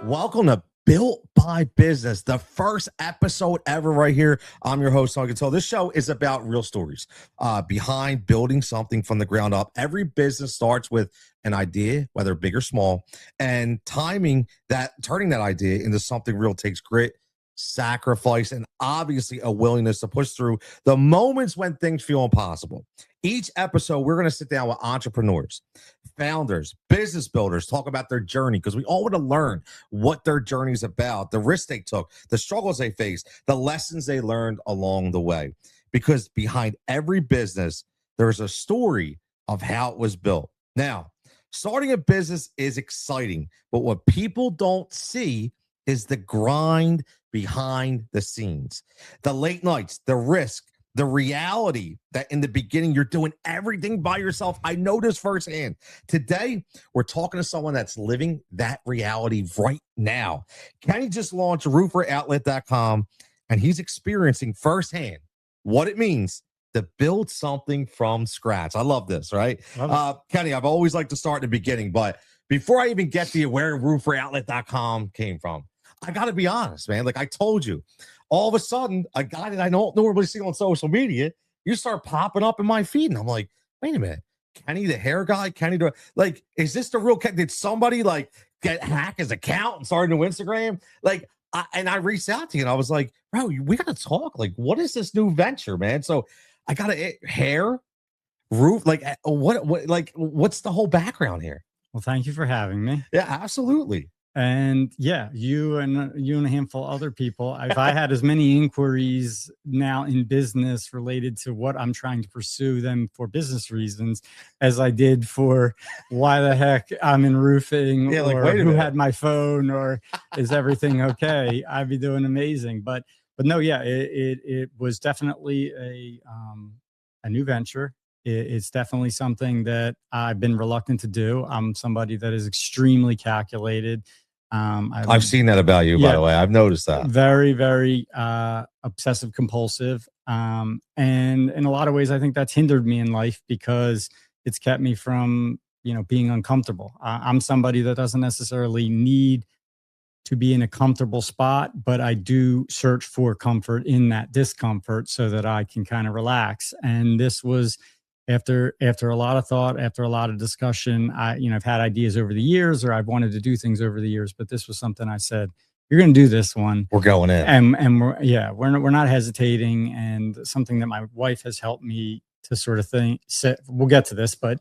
Welcome to Built by Business, the first episode ever right here. I'm your host, Sean Cutillo. This show is about real stories behind building something from the ground up. Every business starts with an idea, whether big or small, and turning that idea into something real takes grit, sacrifice, and obviously a willingness to push through the moments when things feel impossible. Each episode, we're going to sit down with entrepreneurs, founders, business builders, talk about their journey, because we all want to learn what their journey is about, the risks they took, the struggles they faced, the lessons they learned along the way. Because behind every business, there's a story of how it was built. Now, starting a business is exciting, but what people don't see is the grind behind the scenes, the late nights, the risk, the reality that in the beginning you're doing everything by yourself. I know this firsthand. Today, we're talking to someone that's living that reality right now. Kenny just launched rooferoutlet.com, and he's experiencing firsthand what it means to build something from scratch. I love this, right? Kenny, I've always liked to start in the beginning, but before I even get to where rooferoutlet.com came from, I got to be honest, man. Like I told you, all of a sudden, a guy that I don't normally see on social media, you start popping up in my feed. And I'm like, wait a minute, Kenny, the hair guy, Kenny, like, is this the real Kenny? Did somebody like hack his account and start a new Instagram? Like, I reached out to you and I was like, bro, we got to talk. Like, what is this new venture, man? So I got hair, roof, like what's the whole background here? Well, thank you for having me. Yeah, absolutely. And yeah, you and a handful of other people. If I had as many inquiries now in business related to what I'm trying to pursue them for business reasons, as I did for why the heck I'm in roofing, yeah, or who had my phone, or is everything okay? I'd be doing amazing. But no, yeah, it was definitely a new venture. It's definitely something that I've been reluctant to do. I'm somebody that is extremely calculated. I've seen that about you, by the way. I've noticed that. Very, very obsessive compulsive. And in a lot of ways, I think that's hindered me in life because it's kept me from, being uncomfortable. I'm somebody that doesn't necessarily need to be in a comfortable spot, but I do search for comfort in that discomfort so that I can kind of relax. And this was after a lot of thought, after a lot of discussion. I've had ideas over the years, or I've wanted to do things over the years, but this was something I said, you're going to do this one. We're going in. And we're not hesitating. And something that my wife has helped me to sort of we'll get to this, but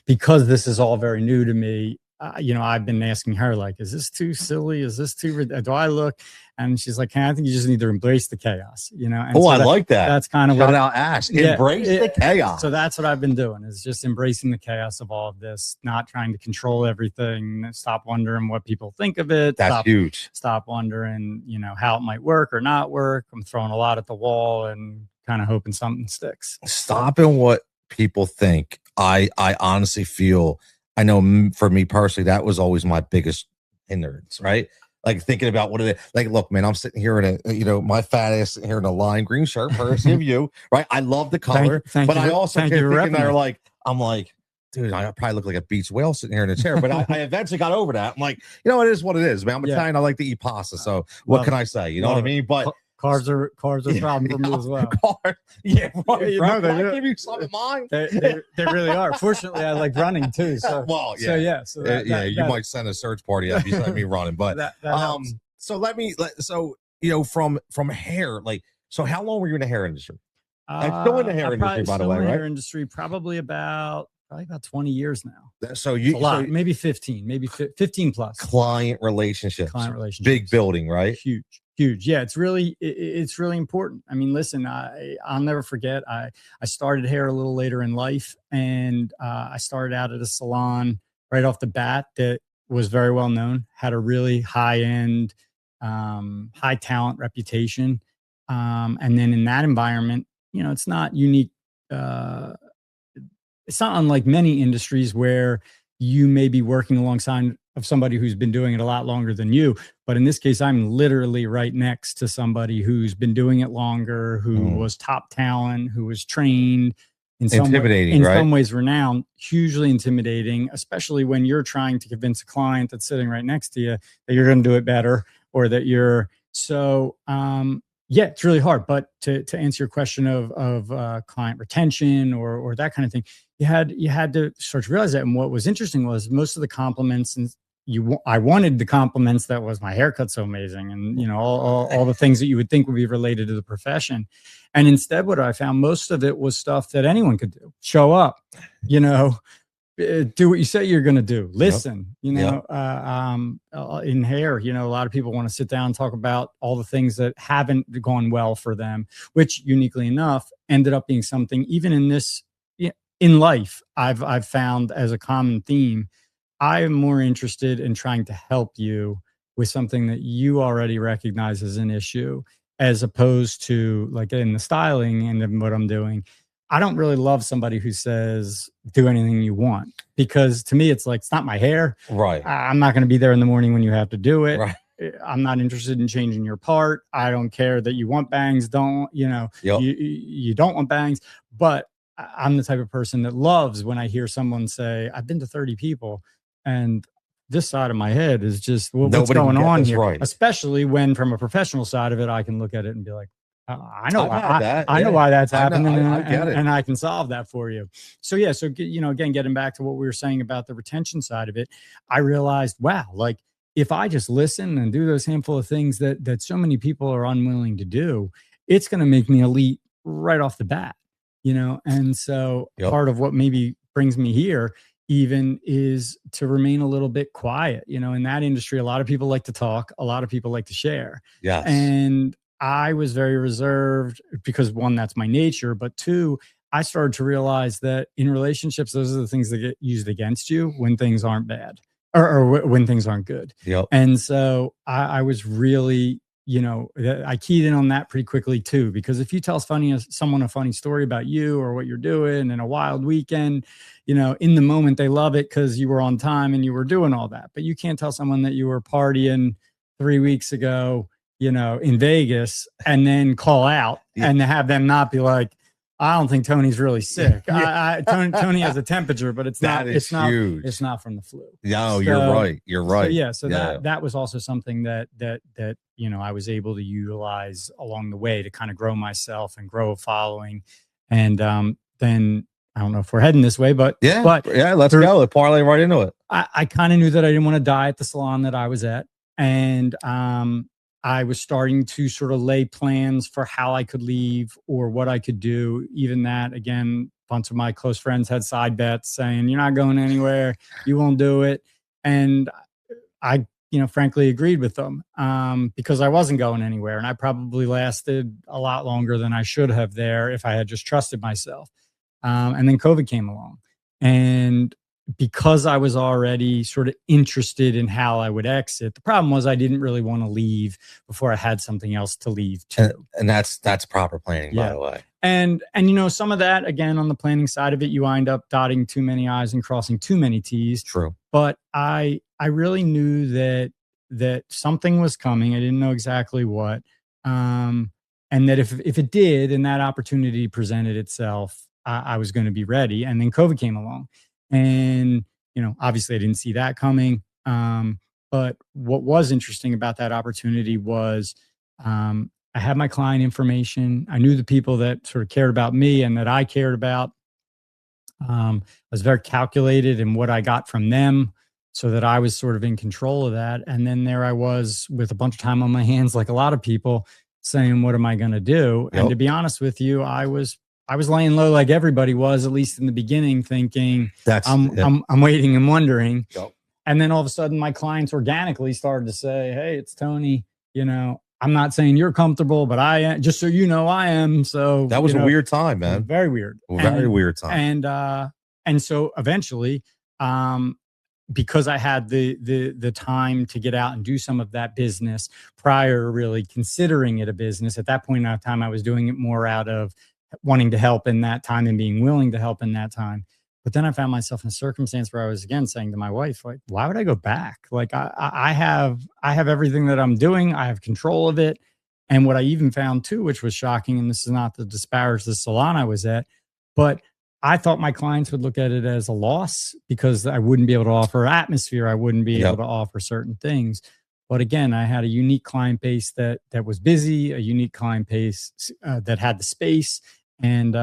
because this is all very new to me, I've been asking her, like, is this too silly? Is this too, do I look? And she's like, I think you just need to embrace the chaos, And I like that. That's kind of what out Ash. Embrace the chaos. So that's what I've been doing, is just embracing the chaos of all of this, not trying to control everything. Stop wondering what people think of it. That's huge. Stop wondering, how it might work or not work. I'm throwing a lot at the wall and kind of hoping something sticks. Stopping what people think. I honestly feel, I know for me personally, that was always my biggest hindrance, right? Like thinking about what it is. Like, look, man, I'm sitting here in my fat ass sitting here in a lime green shirt, courtesy of you, right? I love the color, but I also kept thinking that I'm like, dude, I probably look like a beach whale sitting here in a chair. But I eventually got over that. I'm like, it is what it is, man. I'm Italian. I like to eat pasta. So what can I say? You know what I mean? But cars are a problem for me as well. Right. They give you some of mine. They really are. Fortunately, I like running too. So you might send a search party up beside me running. But that helps. From hair, like, so how long were you in the hair industry? I'm still in the hair industry, by the way, right? Hair industry probably about 20 years now. So you, a lot, maybe 15, maybe 15 plus. Client relationships, big building, right? Huge. Yeah, it's really important. I mean, listen, I'll never forget. I started hair a little later in life, and I started out at a salon right off the bat that was very well known, had a really high end, high talent reputation, and then in that environment, it's not unique. It's not unlike many industries where you may be working alongside of somebody who's been doing it a lot longer than you. But in this case, I'm literally right next to somebody who's been doing it longer, who was top talent, who was trained, Intimidating, right? some ways renowned, hugely intimidating, especially when you're trying to convince a client that's sitting right next to you that you're going to do it better, or that you're yeah, it's really hard. But to answer your question of client retention or that kind of thing, you had to start to realize that. And what was interesting was most of the compliments, and I wanted the compliments that was my haircut's so amazing, and all the things that you would think would be related to the profession. And instead, what I found, most of it was stuff that anyone could do. Show up, do what you say you're going to do. Listen, in hair, a lot of people want to sit down and talk about all the things that haven't gone well for them, which uniquely enough ended up being something, even in this, in life, I've found as a common theme. I am more interested in trying to help you with something that you already recognize as an issue, as opposed to, like, in the styling and what I'm doing. I don't really love somebody who says, do anything you want, because to me, it's like, it's not my hair. Right. I'm not going to be there in the morning when you have to do it. Right. I'm not interested in changing your part. I don't care that you want bangs. You don't want bangs. But I'm the type of person that loves when I hear someone say, I've been to 30 people and this side of my head is just, what's going on here? Right. Especially when, from a professional side of it, I can look at it and be like, I know why that's happening, and I can solve that for you. So yeah, again, getting back to what we were saying about the retention side of it, I realized, wow, like, if I just listen and do those handful of things that so many people are unwilling to do, it's going to make me elite right off the bat, And so part of what maybe brings me here even is to remain a little bit quiet. In that industry, a lot of people like to talk, a lot of people like to share. Yes. And I was very reserved because, one, that's my nature, but two, I started to realize that in relationships, those are the things that get used against you when things aren't bad or when things aren't good. Yep. And so I was really, I keyed in on that pretty quickly too, because if you tell someone a funny story about you or what you're doing in a wild weekend, in the moment they love it because you were on time and you were doing all that. But you can't tell someone that you were partying 3 weeks ago, in Vegas, and then call out and have them not be like, I don't think Tony's really sick. Tony has a temperature, but it's not huge. It's not from the flu. No, you're right. You're right. So that was also something that I was able to utilize along the way to kind of grow myself and grow a following. And then I don't know if we're heading this way, but let's go. Let's parlay right into it. I kind of knew that I didn't want to die at the salon that I was at, and I was starting to sort of lay plans for how I could leave or what I could do. Even that, again, a bunch of my close friends had side bets saying, you're not going anywhere, you won't do it. And I, frankly agreed with them because I wasn't going anywhere. And I probably lasted a lot longer than I should have there if I had just trusted myself. And then COVID came along. And because I was already sort of interested in how I would exit, the problem was I didn't really want to leave before I had something else to leave to. And that's proper planning, by the way. And some of that, again, on the planning side of it, you wind up dotting too many I's and crossing too many T's. True. But I really knew that something was coming. I didn't know exactly what. And that if it did and that opportunity presented itself, I was going to be ready. And then COVID came along. And, obviously I didn't see that coming. But what was interesting about that opportunity was I had my client information. I knew the people that sort of cared about me and that I cared about. I was very calculated in what I got from them so that I was sort of in control of that. And then there I was with a bunch of time on my hands, like a lot of people, saying, what am I going to do? Yep. And to be honest with you, I was laying low like everybody was, at least in the beginning, thinking I'm waiting and wondering. Yep. And then all of a sudden my clients organically started to say, hey, it's Tony, I'm not saying you're comfortable, but I am, just so you know, I am. So that was a weird time, man. Very weird. Very weird time. And so eventually, because I had the time to get out and do some of that business prior to really considering it a business, at that point in time, I was doing it more out of wanting to help in that time and being willing to help in that time. But then I found myself in a circumstance where I was again saying to my wife, like, why would I go back? Like I have everything that I'm doing. I have control of it. And what I even found too, which was shocking, and this is not to disparage the salon I was at, but I thought my clients would look at it as a loss because I wouldn't be able to offer atmosphere. I wouldn't be able to offer certain things. But again, I had a unique client base that was busy, a unique client base that had the space. And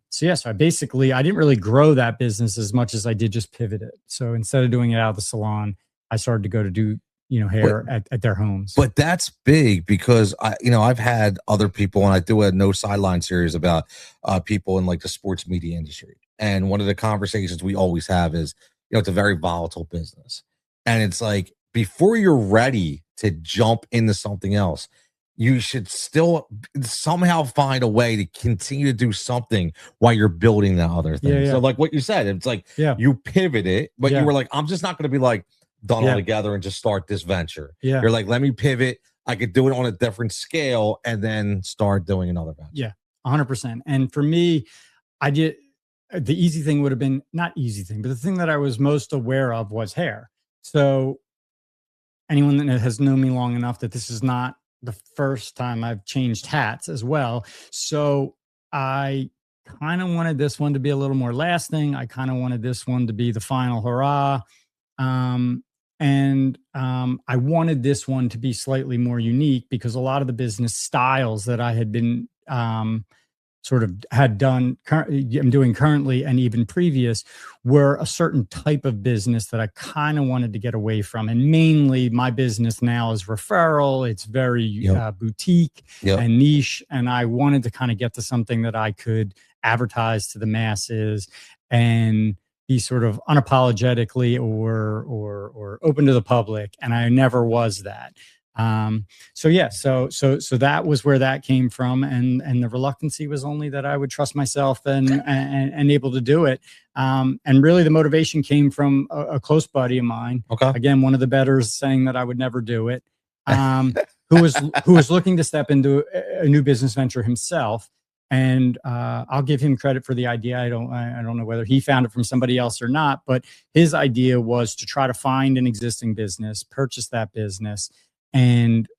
so I didn't really grow that business as much as I did just pivot it. So instead of doing it out of the salon, I started to go to do hair at their homes. But that's big because I've had other people, and I do a no sideline series about people in like the sports media industry. And one of the conversations we always have is, it's a very volatile business. And it's like, before you're ready to jump into something else, you should still somehow find a way to continue to do something while you're building that other thing. So like what you said, it's like you pivot it, but you were like, I'm just not going to be like done all together and just start this venture. You're like, let me pivot. I could do it on a different scale and then start doing another venture. Yeah, 100%. And for me, the easy thing would have been, not easy thing, but the thing that I was most aware of was hair. So anyone that has known me long enough that this is not the first time I've changed hats as well. So I kind of wanted this one to be a little more lasting. I kind of wanted this one to be the final hurrah. I wanted this one to be slightly more unique because a lot of the business styles that I had been I'm doing currently and even previous were a certain type of business that I kind of wanted to get away from. And mainly my business now is referral. It's very boutique and niche. And I wanted to kind of get to something that I could advertise to the masses and be sort of unapologetically or open to the public. And I never was that. So that was where that came from. And the reluctancy was only that I would trust myself and able to do it. And really the motivation came from a close buddy of mine. Okay. Again, one of the betters saying that I would never do it. Who was looking to step into a new business venture himself. And I'll give him credit for the idea. I don't know whether he found it from somebody else or not, but his idea was to try to find an existing business, purchase that business, and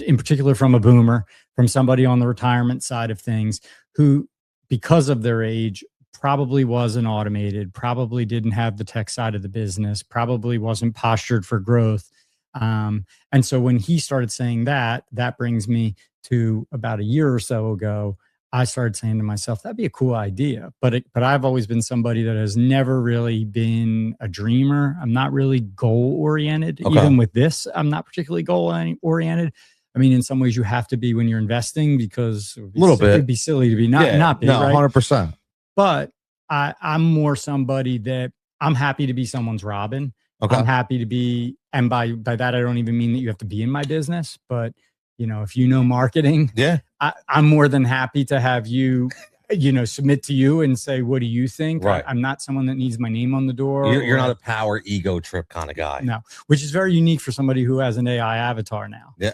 in particular from a boomer, from somebody on the retirement side of things, who, because of their age, probably wasn't automated, probably didn't have the tech side of the business, probably wasn't postured for growth. And so when he started saying that brings me to about a year or so ago, I started saying to myself, that'd be a cool idea. But I've always been somebody that has never really been a dreamer. I'm not really goal oriented. Okay. Even with this, I'm not particularly goal oriented. I mean, in some ways you have to be when you're investing because it'd be silly to be not be, right? 100%. But I'm more somebody that I'm happy to be someone's Robin. Okay. I'm happy to be, and by that, I don't even mean that you have to be in my business, but if you know marketing, I'm more than happy to have you, submit to you and say, what do you think? Right. I'm not someone that needs my name on the door. You're not a power ego trip kind of guy. No, which is very unique for somebody who has an AI avatar now. Yeah.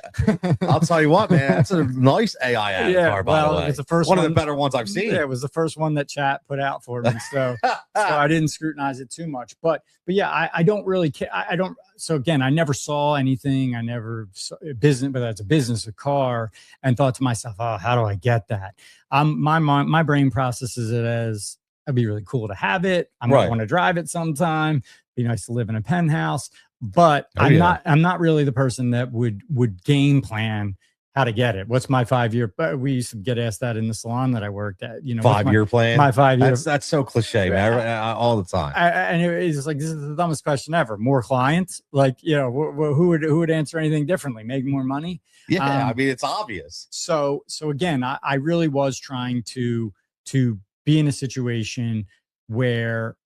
I'll tell you what, man, that's a nice AI avatar, by the way. It's the first one of the better ones I've seen. Yeah, it was the first one that chat put out for me. So I didn't scrutinize it too much. But yeah, I don't really care. I don't. So again, I never saw anything. I never saw a business, whether it's a business, a car, and thought to myself, oh, how do I get that? My brain processes it as, it'd be really cool to have it. I might want to drive it sometime. Be nice to live in a penthouse. But I'm not really the person that would game plan how to get it. What's my 5-year? But we used to get asked that in the salon that I worked at. 5-year plan. My 5-year. That's so cliche, man. All the time. And it's like, this is the dumbest question ever. More clients, like who would answer anything differently? Make more money? Yeah, I mean it's obvious. So again, I really was trying to be in a situation where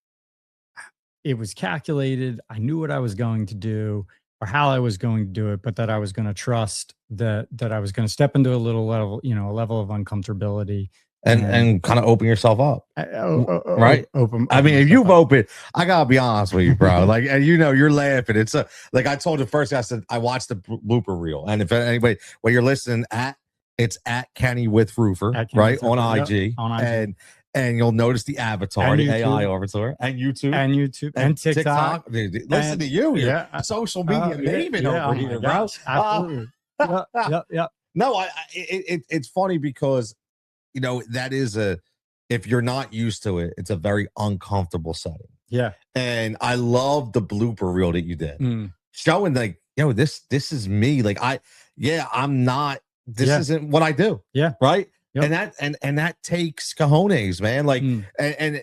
it was calculated. I knew what I was going to do or how I was going to do it, but that I was going to trust that I was going to step into a level of uncomfortability and kind of open yourself up. Right. Open. I mean, if you've opened, I gotta be honest with you, bro. Like, and you're laughing. It's like I told you first, I said, I watched the blooper reel. And if anybody, when you're listening it's at Kenny with Roofer, right? On IG. On IG. And you'll notice the avatar, the AI avatar, and YouTube, and TikTok. Listen to you, social media maven over here, bro. Absolutely. Yep. No, it's funny because that is if you're not used to it, it's a very uncomfortable setting. Yeah. And I love the blooper reel that you did, Mm. showing like, this is me. Like I'm not. This Yeah. isn't what I do. Yeah. Right. Yep. And that takes cojones, man. Like, and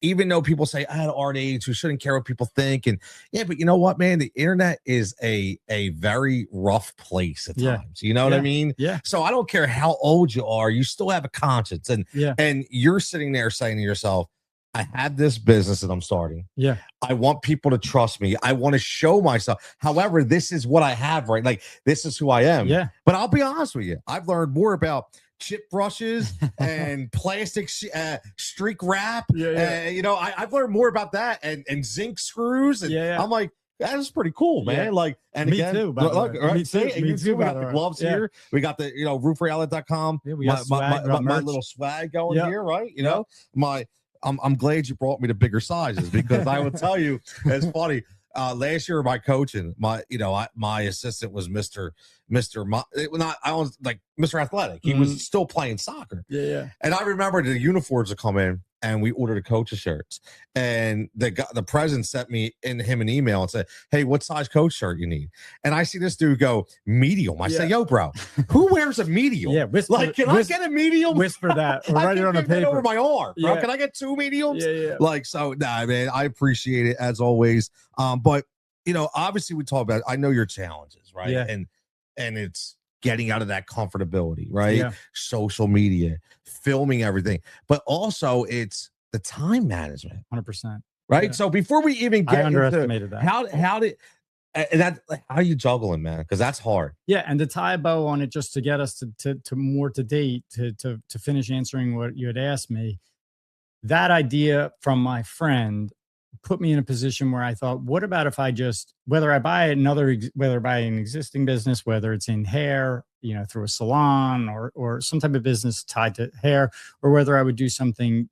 even though people say at our age we shouldn't care what people think, and but you know what, man, the internet is a very rough place at times. You know what I mean? Yeah. So I don't care how old you are, you still have a conscience, and you're sitting there saying to yourself, I have this business that I'm starting. Yeah. I want people to trust me. I want to show myself. However, this is what I have, right? Like, this is who I am. Yeah. But I'll be honest with you, I've learned more about chip brushes and plastic streak wrap. I've learned more about that and zinc screws. And I'm like, that is pretty cool, man. Yeah. Like, and me again, too, look, right? Me too. And you too. We got the gloves here. We got the, roofreality.com. Yeah, we got my little swag going here, right? You know, I'm glad you brought me to bigger sizes, because I will tell you, it's funny. Last year, my coaching, my assistant was Mr. Athletic. He was still playing soccer. Yeah. And I remember the uniforms would come in, and we ordered the coach's shirts. And the president sent him an email and said, hey, what size coach shirt you need? And I see this dude go, medium. I say, yo, bro, who wears a medium? Yeah. Can I get a medium? Whisper that or write it on a paper over my arm, bro. Can I get 2 mediums? Yeah. Like, so, nah, man, I appreciate it as always. But obviously we talk about, I know your challenges, right? Yeah. And it's getting out of that comfortability, right? Yeah. Social media, filming everything, but also it's the time management. 100%. Right. Yeah. So before we even get I underestimated that. How did that, how are you juggling, man? Because that's hard. Yeah. And to tie a bow on it, just to get us to more to date, to finish answering what you had asked me, that idea from my friend put me in a position where I thought, what about if I just, whether I buy an existing business, whether it's in hair, through a salon or some type of business tied to hair, or whether I would do something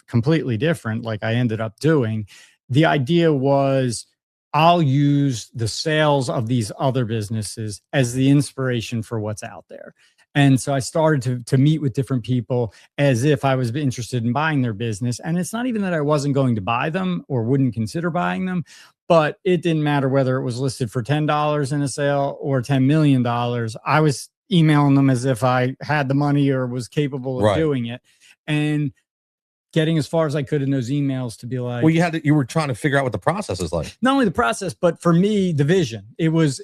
completely different, like I ended up doing. The idea was, I'll use the sales of these other businesses as the inspiration for what's out there. And so I started to meet with different people as if I was interested in buying their business. And it's not even that I wasn't going to buy them or wouldn't consider buying them, but it didn't matter whether it was listed for $10 in a sale or $10 million. I was emailing them as if I had the money or was capable of doing it. And getting as far as I could in those emails to be like, well, you were trying to figure out what the process is like. Not only the process, but for me, the vision. It was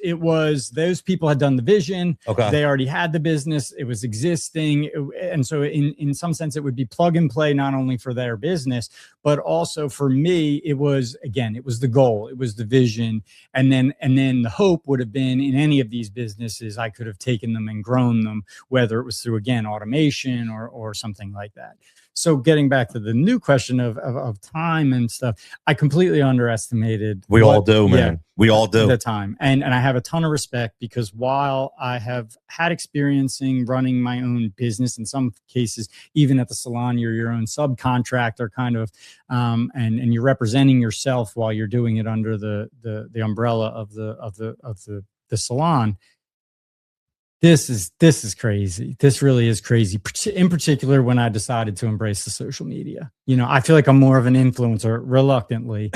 those people had done the vision. Okay. They already had the business. It was existing. And so in some sense, it would be plug and play, not only for their business, but also for me, it was the goal. It was the vision. And then the hope would have been, in any of these businesses, I could have taken them and grown them, whether it was through, again, automation or something like that. So getting back to the new question of time and stuff, I completely underestimated. We all do, man. We all do. The time. And I have a ton of respect, because while I have had experiencing running my own business, in some cases, even at the salon, you're your own subcontractor kind of, and you're representing yourself while you're doing it under the umbrella of the salon. This is crazy. This really is crazy. In particular, when I decided to embrace the social media, I feel like I'm more of an influencer, reluctantly,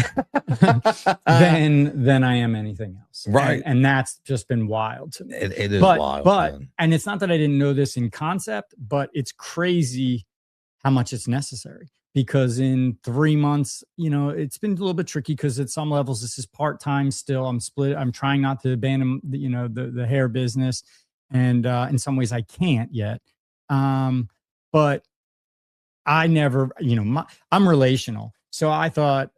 than I am anything else. Right. And that's just been wild to me. It is wild. But and it's not that I didn't know this in concept, but it's crazy how much it's necessary. Because in 3 months, it's been a little bit tricky, because at some levels this is part-time still. I'm split. I'm trying not to abandon the hair business. And in some ways I can't yet. But I never, I'm relational. So I thought,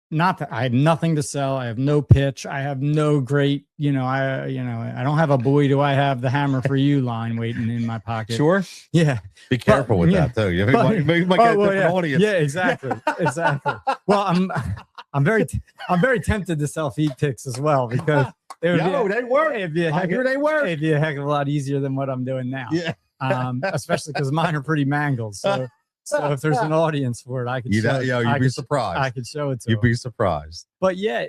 not that I had nothing to sell. I have no pitch. I have no great, I don't have a boy, do I have the hammer for you line waiting in my pocket. Sure. Yeah. Be careful with that too. You might get a different audience. Yeah, exactly. Well, I'm very tempted to sell feed pics as well, because they work. It'd be a heck of a lot easier than what I'm doing now. Yeah. Especially because mine are pretty mangled. So if there's an audience for it, I could. You'd be surprised. I could show it to. You'd be surprised. But yeah,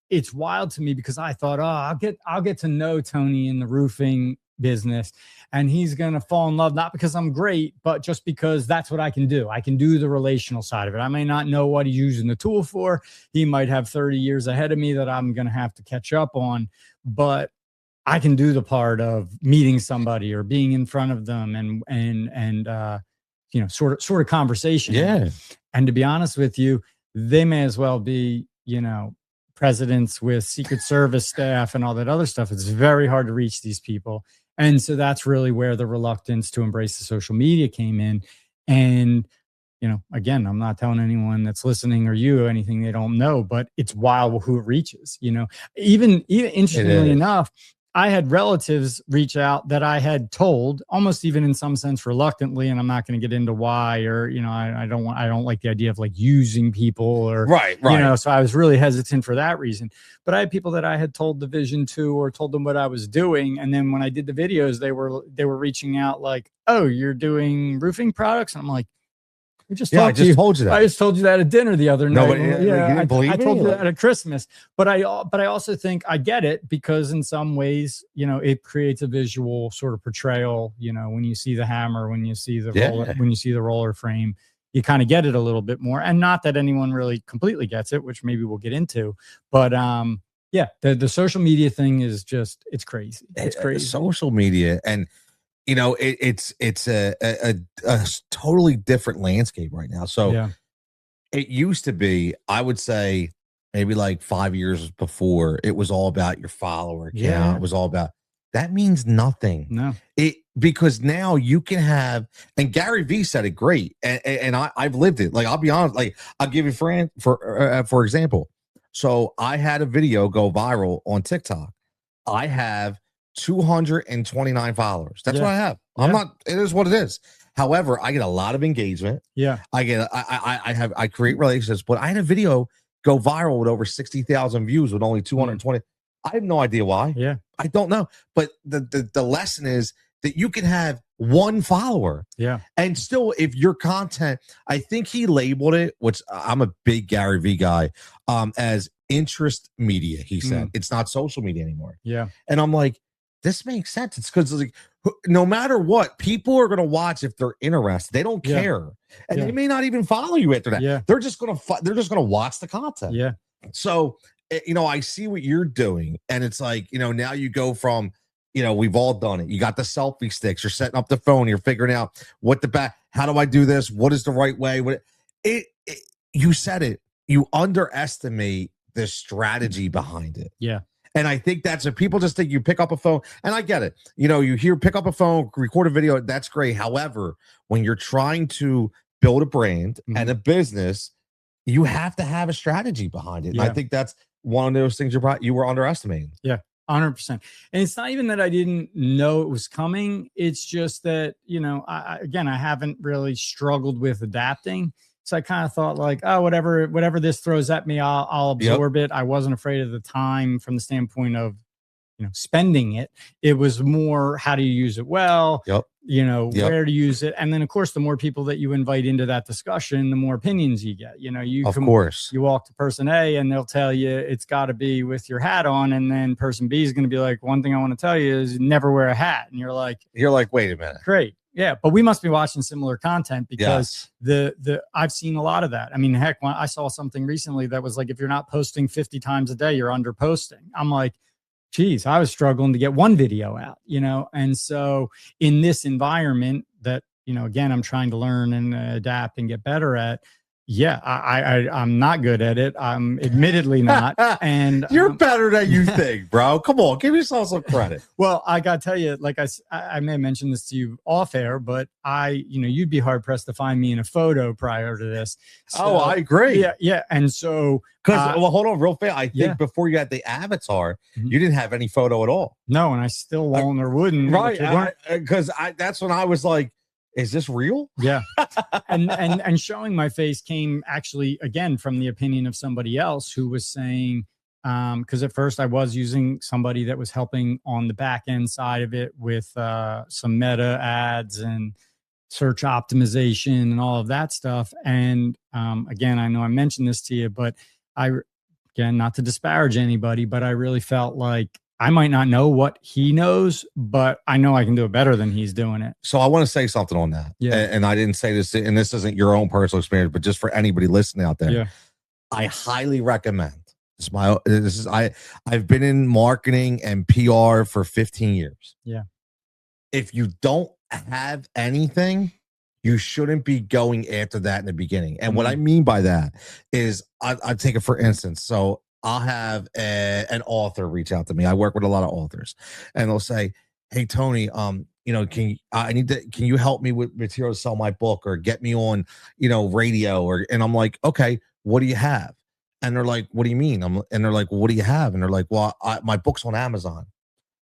it's wild to me, because I thought, I'll get to know Tony in the roofing business, and he's going to fall in love, not because I'm great, but just because that's what I can do. I can do the relational side of it. I may not know what he's using the tool for. He might have 30 years ahead of me that I'm going to have to catch up on, but I can do the part of meeting somebody or being in front of them and sort of conversation. Yeah. And to be honest with you, they may as well be, presidents with Secret Service staff and all that other stuff. It's very hard to reach these people. And so that's really where the reluctance to embrace the social media came in. And, again, I'm not telling anyone that's listening or you anything they don't know, but it's wild who it reaches, even interestingly enough, I had relatives reach out that I had told, almost even in some sense reluctantly, and I'm not going to get into why, or I don't like the idea of like using people, or right. So I was really hesitant for that reason. But I had people that I had told the vision to, or told them what I was doing, and then when I did the videos, they were reaching out like, "Oh, you're doing roofing products," and I'm like, I just told you that. I just told you that at dinner the other night. I told you that at Christmas. But I also think I get it, because in some ways, it creates a visual sort of portrayal. When you see the hammer, when you see the roller, when you see the roller frame, you kind of get it a little bit more. And not that anyone really completely gets it, which maybe we'll get into. But the social media thing is just, it's crazy. It's crazy. Social media, and it's a totally different landscape right now. So it used to be, I would say maybe like 5 years before, it was all about your follower count. Yeah. It was all about, that means nothing. No, because now you can have, and Gary Vee said it great. And I've lived it. Like, I'll be honest, like I'll give you for example. So I had a video go viral on TikTok. I have 229 followers. That's what I have. It is what it is. However, I get a lot of engagement. Yeah. I create relationships, but I had a video go viral with over 60,000 views with only 220. I have no idea why. Yeah. I don't know. But the lesson is that you can have one follower. Yeah. And still, if your content, I think he labeled it, which I'm a big Gary Vee guy, as interest media. He said it's not social media anymore. Yeah. And I'm like, this makes sense. It's because like, no matter what, people are going to watch if they're interested. They don't care, and they may not even follow you after that. Yeah. They're just going to watch the content. Yeah. So I see what you're doing, and it's like now you go from we've all done it. You got the selfie sticks. You're setting up the phone. You're figuring out how do I do this? What is the right way? You said it. You underestimate the strategy behind it. Yeah. And I think that's if people just think you pick up a phone, and I get it. You pick up a phone, record a video, that's great. However, when you're trying to build a brand and a business, you have to have a strategy behind it. Yeah. And I think that's one of those things you were underestimating. Yeah, 100%. And it's not even that I didn't know it was coming. It's just that, I haven't really struggled with adapting. So I kind of thought like, oh, whatever this throws at me, I'll absorb it. I wasn't afraid of the time from the standpoint of, spending it. It was more, how do you use it well? Where to use it. And then of course, the more people that you invite into that discussion, the more opinions you get. You walk to person A and they'll tell you it's got to be with your hat on. And then person B is going to be like, one thing I want to tell you is never wear a hat. And you're like, wait a minute. Great. Yeah, but we must be watching similar content, because I've seen a lot of that. I mean, heck, when I saw something recently that was like, if you're not posting 50 times a day, you're under posting. I'm like, geez, I was struggling to get one video out, And so in this environment that, again, I'm trying to learn and adapt and get better at. Yeah, I'm not good at it. I'm admittedly not. And you're better than you think, bro. Come on, give yourself some credit. Well, I got to tell you, like I may have mentioned this to you off air, but you'd be hard pressed to find me in a photo prior to this. So, I agree. Yeah. And so, hold on real fast. I think before you had the avatar, you didn't have any photo at all. No, and I still won't or wouldn't. Right. Because that's when I was like, is this real? Yeah. and showing my face came actually, again, from the opinion of somebody else who was saying, because at first I was using somebody that was helping on the back end side of it with some meta ads and search optimization and all of that stuff. And again, I know I mentioned this to you, but again, not to disparage anybody, but I really felt like I might not know what he knows, but I know I can do it better than he's doing it. So I want to say something on that. Yeah. And I didn't say this, and this isn't your own personal experience, but just for anybody listening out there. Yeah. I highly recommend I've been in marketing and PR for 15 years. Yeah. If you don't have anything, you shouldn't be going after that in the beginning. And what I mean by that is I take it for instance. So I'll have an author reach out to me. I work with a lot of authors, and they'll say, "Hey Tony, can you help me with material to sell my book or get me on, radio?" And I'm like, "Okay, what do you have?" And they're like, "What do you mean?" And they're like, "Well, what do you have?" And they're like, "Well, my book's on Amazon."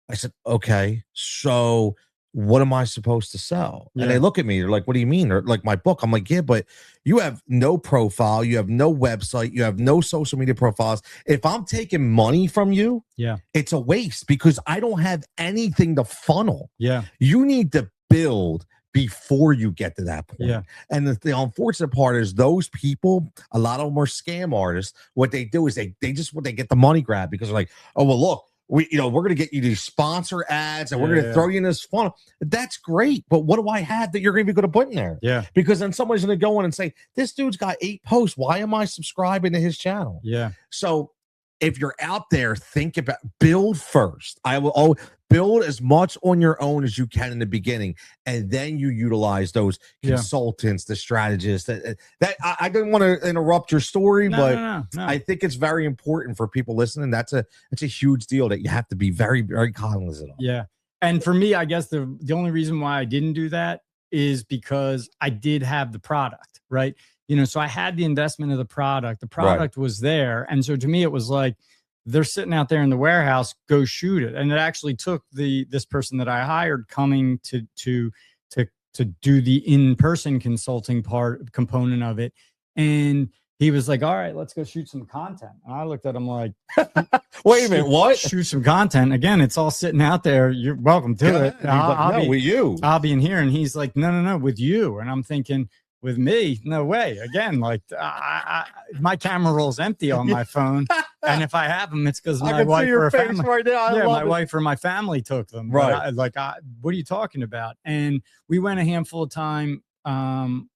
I said, "Okay, so what am I supposed to sell?" Yeah. And they look at me, they're like, "What do you mean?" They're like, "My book." I'm like, "Yeah, but you have no profile, you have no website, you have no social media profiles. If I'm taking money from you, Yeah. it's a waste because I don't have anything to funnel. Yeah. You need to build before you get to that point." Yeah. And the unfortunate part is those people, a lot of them are scam artists. What they do is they get the money grab because they're like, "Oh, well, look, we're going to get you these sponsor ads and we're going to throw you in this funnel." That's great. But what do I have that you're even going to put in there? Yeah. Because then somebody's going to go in and say, "This dude's got 8 posts. Why am I subscribing to his channel?" Yeah. So if you're out there, build first. I will build as much on your own as you can in the beginning, and then you utilize those consultants, the strategists. That I didn't want to interrupt your story, but no. I think it's very important for people listening. That's a huge deal that you have to be very, very cognizant of. Yeah. And for me, I guess the only reason why I didn't do that is because I did have the product, right? So I had the investment of the product. The product was there. And so to me, it was like, they're sitting out there in the warehouse, go shoot it. And it actually took this person that I hired coming to do the in-person consulting component of it. And he was like, "All right, let's go shoot some content." And I looked at him like, "Wait a minute, what? Shoot some content? Again, it's all sitting out there. You're welcome to it. With you. I'll be in here." And he's like, no, with you. And I'm thinking, with me? No way. Again, like my camera roll's empty on my phone. And if I have them, it's because my wife or family. Right now. My wife or my family took them. Right. What are you talking about? And we went a handful of time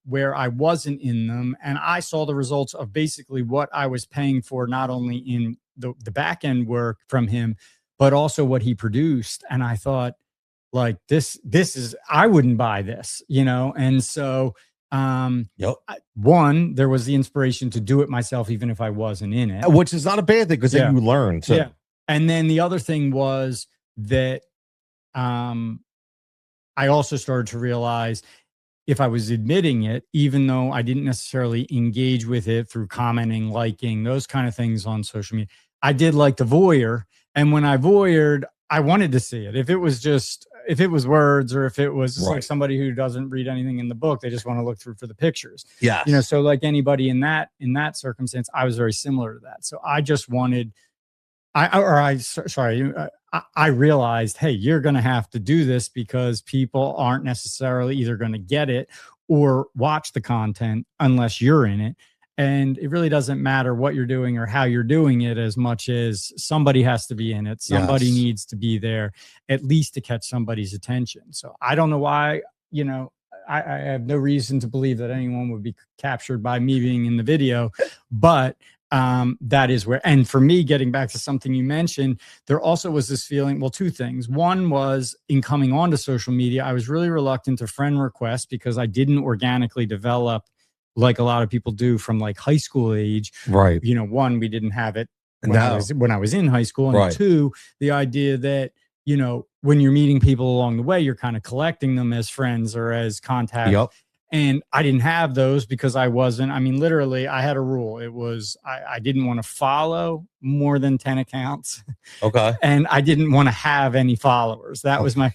where I wasn't in them, and I saw the results of basically what I was paying for, not only in the back end work from him, but also what he produced. And I thought, like, this is, I wouldn't buy this, And so one, there was the inspiration to do it myself, even if I wasn't in it, which is not a bad thing because then you learn. So. Yeah. And then the other thing was that I also started to realize, if I was admitting it, even though I didn't necessarily engage with it through commenting, liking, those kind of things on social media, I did like to voyeur. And when I voyeured, I wanted to see it. If it was words, or if it was just like somebody who doesn't read anything in the book, they just want to look through for the pictures. Yeah. So like anybody in that circumstance, I was very similar to that. So I just wanted, I realized, hey, you're going to have to do this because people aren't necessarily either going to get it or watch the content unless you're in it. And it really doesn't matter what you're doing or how you're doing it, as much as somebody has to be in it. Somebody needs to be there, at least to catch somebody's attention. So I don't know why, I have no reason to believe that anyone would be captured by me being in the video, but that is where, and for me, getting back to something you mentioned, there also was this feeling, well, two things. One was, in coming onto social media, I was really reluctant to friend request because I didn't organically develop like a lot of people do from like high school age. Right. One, we didn't have it when I was in high school. And two, the idea that, when you're meeting people along the way, you're kind of collecting them as friends or as contacts. Yep. And I didn't have those because literally I had a rule. It was, I didn't want to follow more than 10 accounts. Okay. And I didn't want to have any followers. That was quite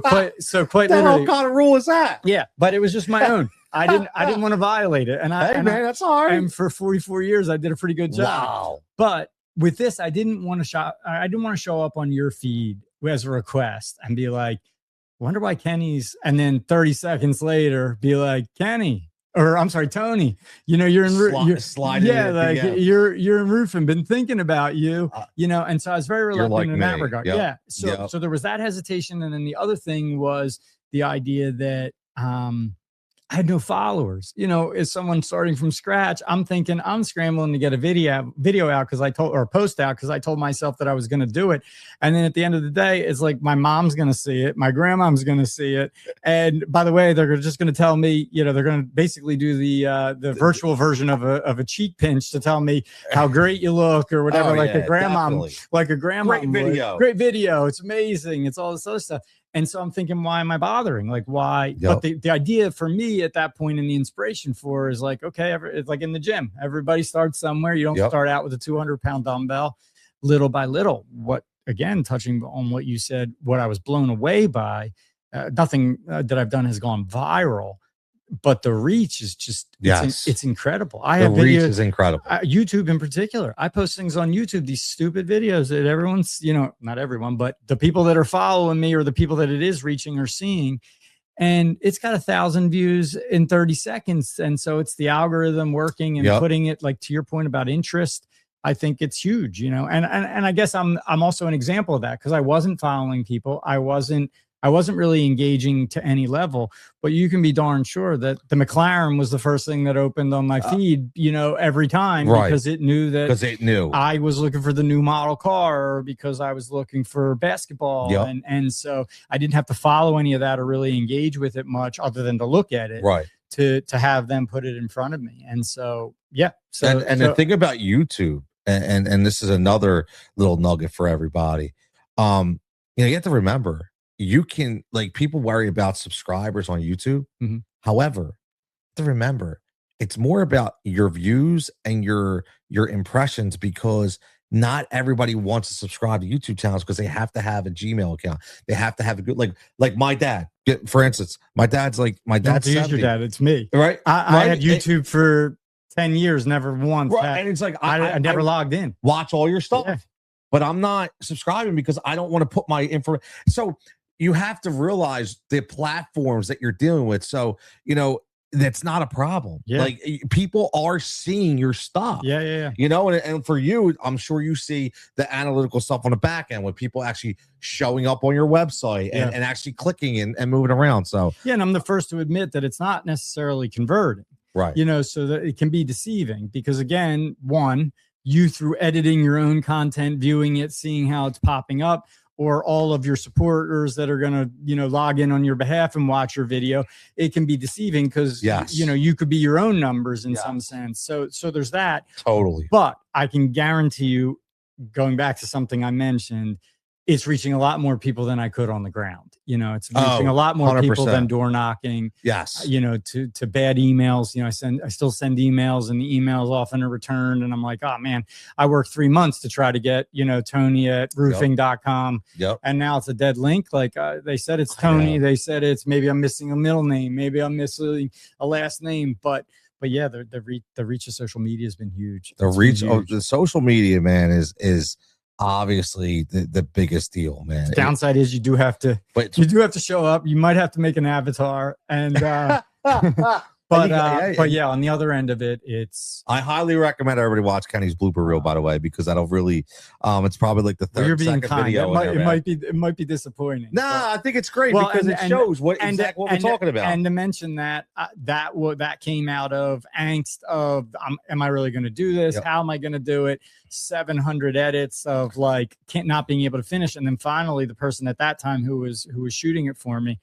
what literally. What kind of rule is that? Yeah. But it was just my own. I didn't want to violate it. That's hard. And for 44 years, I did a pretty good job. Wow. But with this, I didn't want to show up on your feed as a request and be like, wonder why Kenny's, and then 30 seconds later be like, Kenny, or I'm sorry, Tony, you're in sliding yeah, like you're in roofing, been thinking about you, and so I was very reluctant in that regard. Yep. Yeah. So there was that hesitation. And then the other thing was the idea that, I had no followers. As someone starting from scratch, I'm thinking I'm scrambling to get a video out or post out because I told myself that I was going to do it. And then at the end of the day, it's like my mom's going to see it, my grandmom's going to see it. And by the way, they're just going to tell me, they're going to basically do the virtual version of a cheek pinch to tell me how great you look or whatever. A grandma, great video. It's amazing. It's all this other stuff. And so I'm thinking, why am I bothering? Like, why? Yep. But the idea for me at that point and the inspiration for is like, okay, it's like in the gym. Everybody starts somewhere. You don't start out with a 200-pound dumbbell. Little by little. What, again, touching on what you said, what I was blown away by, nothing that I've done has gone viral. But the reach is just, it's incredible. The reach is incredible. YouTube in particular. I post things on YouTube, these stupid videos that everyone's, not everyone, but the people that are following me or the people that it is reaching are seeing. And it's got 1,000 views in 30 seconds. And so it's the algorithm working and putting it, like to your point about interest. I think it's huge, and I guess I'm also an example of that because I wasn't following people. I wasn't really engaging to any level, but you can be darn sure that the McLaren was the first thing that opened on my feed, every time because it knew I was looking for the new model car or because I was looking for basketball. And so I didn't have to follow any of that or really engage with it much other than to look at it, to have them put it in front of me. And so, So the thing about YouTube, and this is another little nugget for everybody. You have to remember, you can, like, people worry about subscribers on YouTube. Mm-hmm. However, to remember, it's more about your views and your impressions because not everybody wants to subscribe to YouTube channels because they have to have a Gmail account. They have to have a good, like my dad, for instance, my dad's Don't use your dad. It's me. Right. I had YouTube for 10 years, never once. And it's like, I never logged in. Watch all your stuff, but I'm not subscribing because I don't want to put my information. So you have to realize the platforms that you're dealing with. So, that's not a problem. Like, people are seeing your stuff. And for you, I'm sure you see the analytical stuff on the back end with people actually showing up on your website and actually clicking and moving around. So, and I'm the first to admit that it's not necessarily converting. Right. So that it can be deceiving because, again, one, you through editing your own content, viewing it, seeing how it's popping up, or all of your supporters that are going to, log in on your behalf and watch your video, it can be deceiving because, you could be your own numbers in some sense. So there's that. Totally. But I can guarantee you, going back to something I mentioned, it's reaching a lot more people than I could on the ground. It's reaching a lot more 100%. People than door knocking. Yes. To bad emails. I still send emails and the emails often are returned. And I'm like, oh man, I worked 3 months to try to get, Tony at roofing.com. Yep. And now it's a dead link. Like they said, it's Tony. They said it's maybe I'm missing a middle name. Maybe I'm missing a last name, but yeah, the reach of social media has been huge. The reach of the social media, man, is obviously the biggest deal, man. The downside is you do have to show up. You might have to make an avatar and But on the other end of it, I highly recommend everybody watch Kenny's blooper reel, by the way, because that'll really it's probably like the third second video. It might be disappointing. Nah, I think it's great because it shows what we're talking about. And to mention that that came out of angst of am I really going to do this? Yep. How am I going to do it? 700 edits of not being able to finish, and then finally the person at that time who was shooting it for me,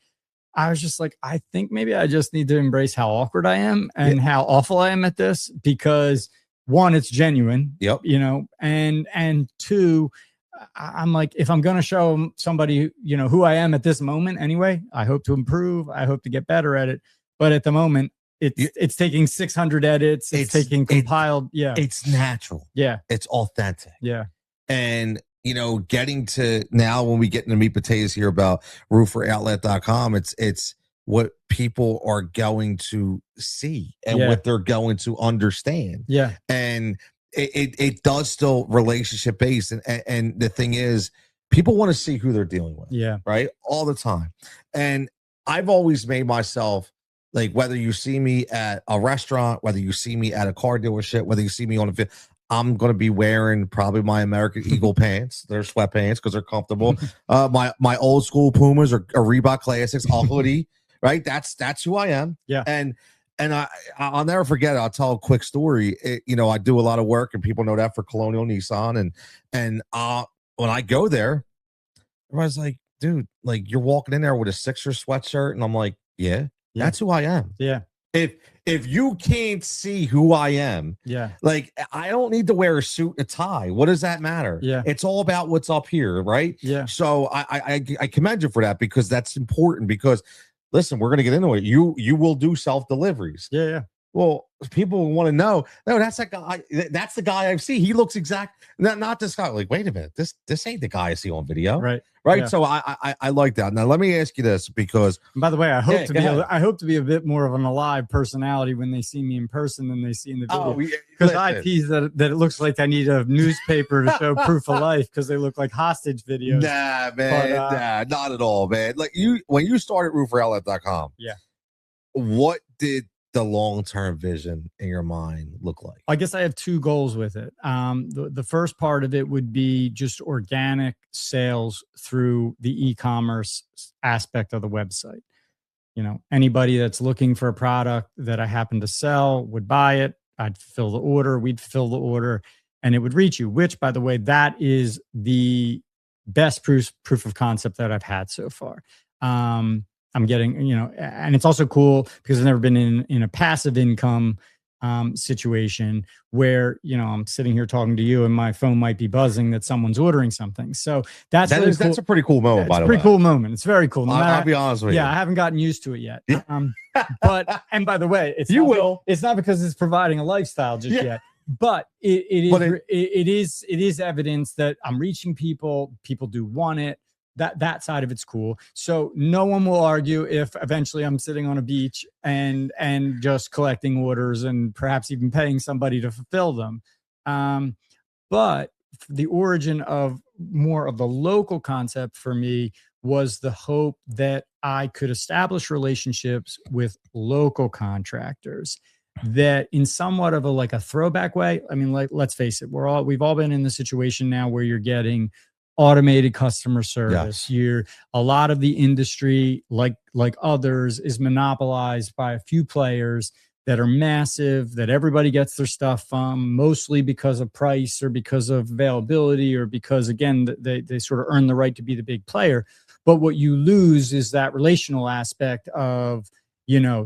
I was just like, I think maybe I just need to embrace how awkward I am and how awful I am at this because one, it's genuine, and two, I'm like, if I'm going to show somebody, who I am at this moment anyway, I hope to improve. I hope to get better at it. But at the moment, it's taking 600 edits. It's taking compiled. It's natural. Yeah. It's authentic. Yeah. And getting to now when we get into meat potatoes here about rooferoutlet.com, it's what people are going to see and what they're going to understand. Yeah. And it does still relationship based. And the thing is, people want to see who they're dealing with. Yeah. Right. All the time. And I've always made myself Like whether you see me at a restaurant, whether you see me at a car dealership, whether you see me on a video, I'm gonna be wearing probably my American Eagle pants. They're sweatpants because they're comfortable. My old school Pumas or Reebok Classics, a hoodie, right? That's who I am. Yeah. And I'll never forget it. I'll tell a quick story. I do a lot of work, and people know that for Colonial Nissan. And when I go there, everybody's like, dude, like you're walking in there with a Sixers sweatshirt, and I'm like, yeah, that's who I am. Yeah. If you can't see who I am, like I don't need to wear a suit and a tie. What does that matter? Yeah. It's all about what's up here, right? Yeah. So I commend you for that, because that's important. Because listen, we're gonna get into it. You will do self deliveries. Yeah. Well, people want to know. No, that's that guy. That's the guy I see. He looks not this guy. Like, wait a minute, this ain't the guy I see on video. Right. Yeah. So I like that. Now let me ask you this, because by the way, I hope to be a bit more of an alive personality when they see me in person than they see in the video. Because I tease that it looks like I need a newspaper to show proof of life, because they look like hostage videos. Nah, man, nah, not at all, man. Like when you started rooferoutlet.com, what did the long-term vision in your mind look like? I guess I have two goals with it. The first part of it would be just organic sales through the e-commerce aspect of the website. Anybody that's looking for a product that I happen to sell would buy it. I'd fill the order, we'd fill the order, and it would reach you, which, by the way, that is the best proof of concept that I've had so far. I'm getting, and it's also cool because I've never been in a passive income situation where, I'm sitting here talking to you and my phone might be buzzing that someone's ordering something. So that's cool. That's a pretty cool moment, by the way. It's a pretty cool moment. It's very cool. I'll be honest with you. Yeah, I haven't gotten used to it yet. And by the way, it's not because it's providing a lifestyle just yet. But it is evidence that I'm reaching people. People do want it. That side of it's cool. So no one will argue if eventually I'm sitting on a beach and just collecting orders and perhaps even paying somebody to fulfill them. But the origin of more of the local concept for me was the hope that I could establish relationships with local contractors that, in somewhat of a throwback way. I mean, let's face it, we've all been in the situation now where you're getting automated customer service. A lot of the industry, like others, is monopolized by a few players that are massive, that everybody gets their stuff from, mostly because of price or because of availability or because, again, they sort of earn the right to be the big player. But what you lose is that relational aspect of,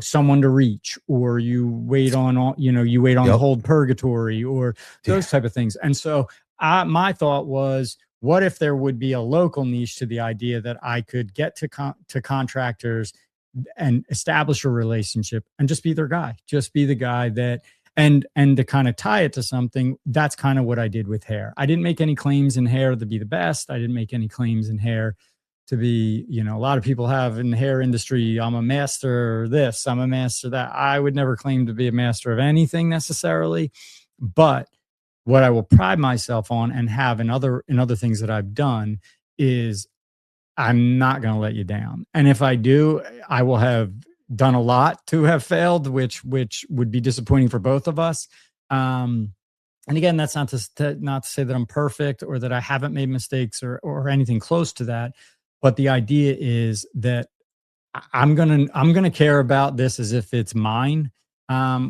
someone to reach, or you wait on the hold purgatory, or those type of things. And so my thought was, what if there would be a local niche to the idea that I could get to contractors and establish a relationship and just be their guy, just be the guy that, and to kind of tie it to something. That's kind of what I did with hair. I didn't make any claims in hair to be the best. I didn't make any claims in hair to be, a lot of people have in the hair industry, I'm a master this, I'm a master that. I would never claim to be a master of anything necessarily, but what I will pride myself on and have in other things that I've done is I'm not going to let you down. And if I do, I will have done a lot to have failed, which would be disappointing for both of us. And again, that's not to say that I'm perfect or that I haven't made mistakes or anything close to that. But the idea is that I'm gonna care about this as if it's mine.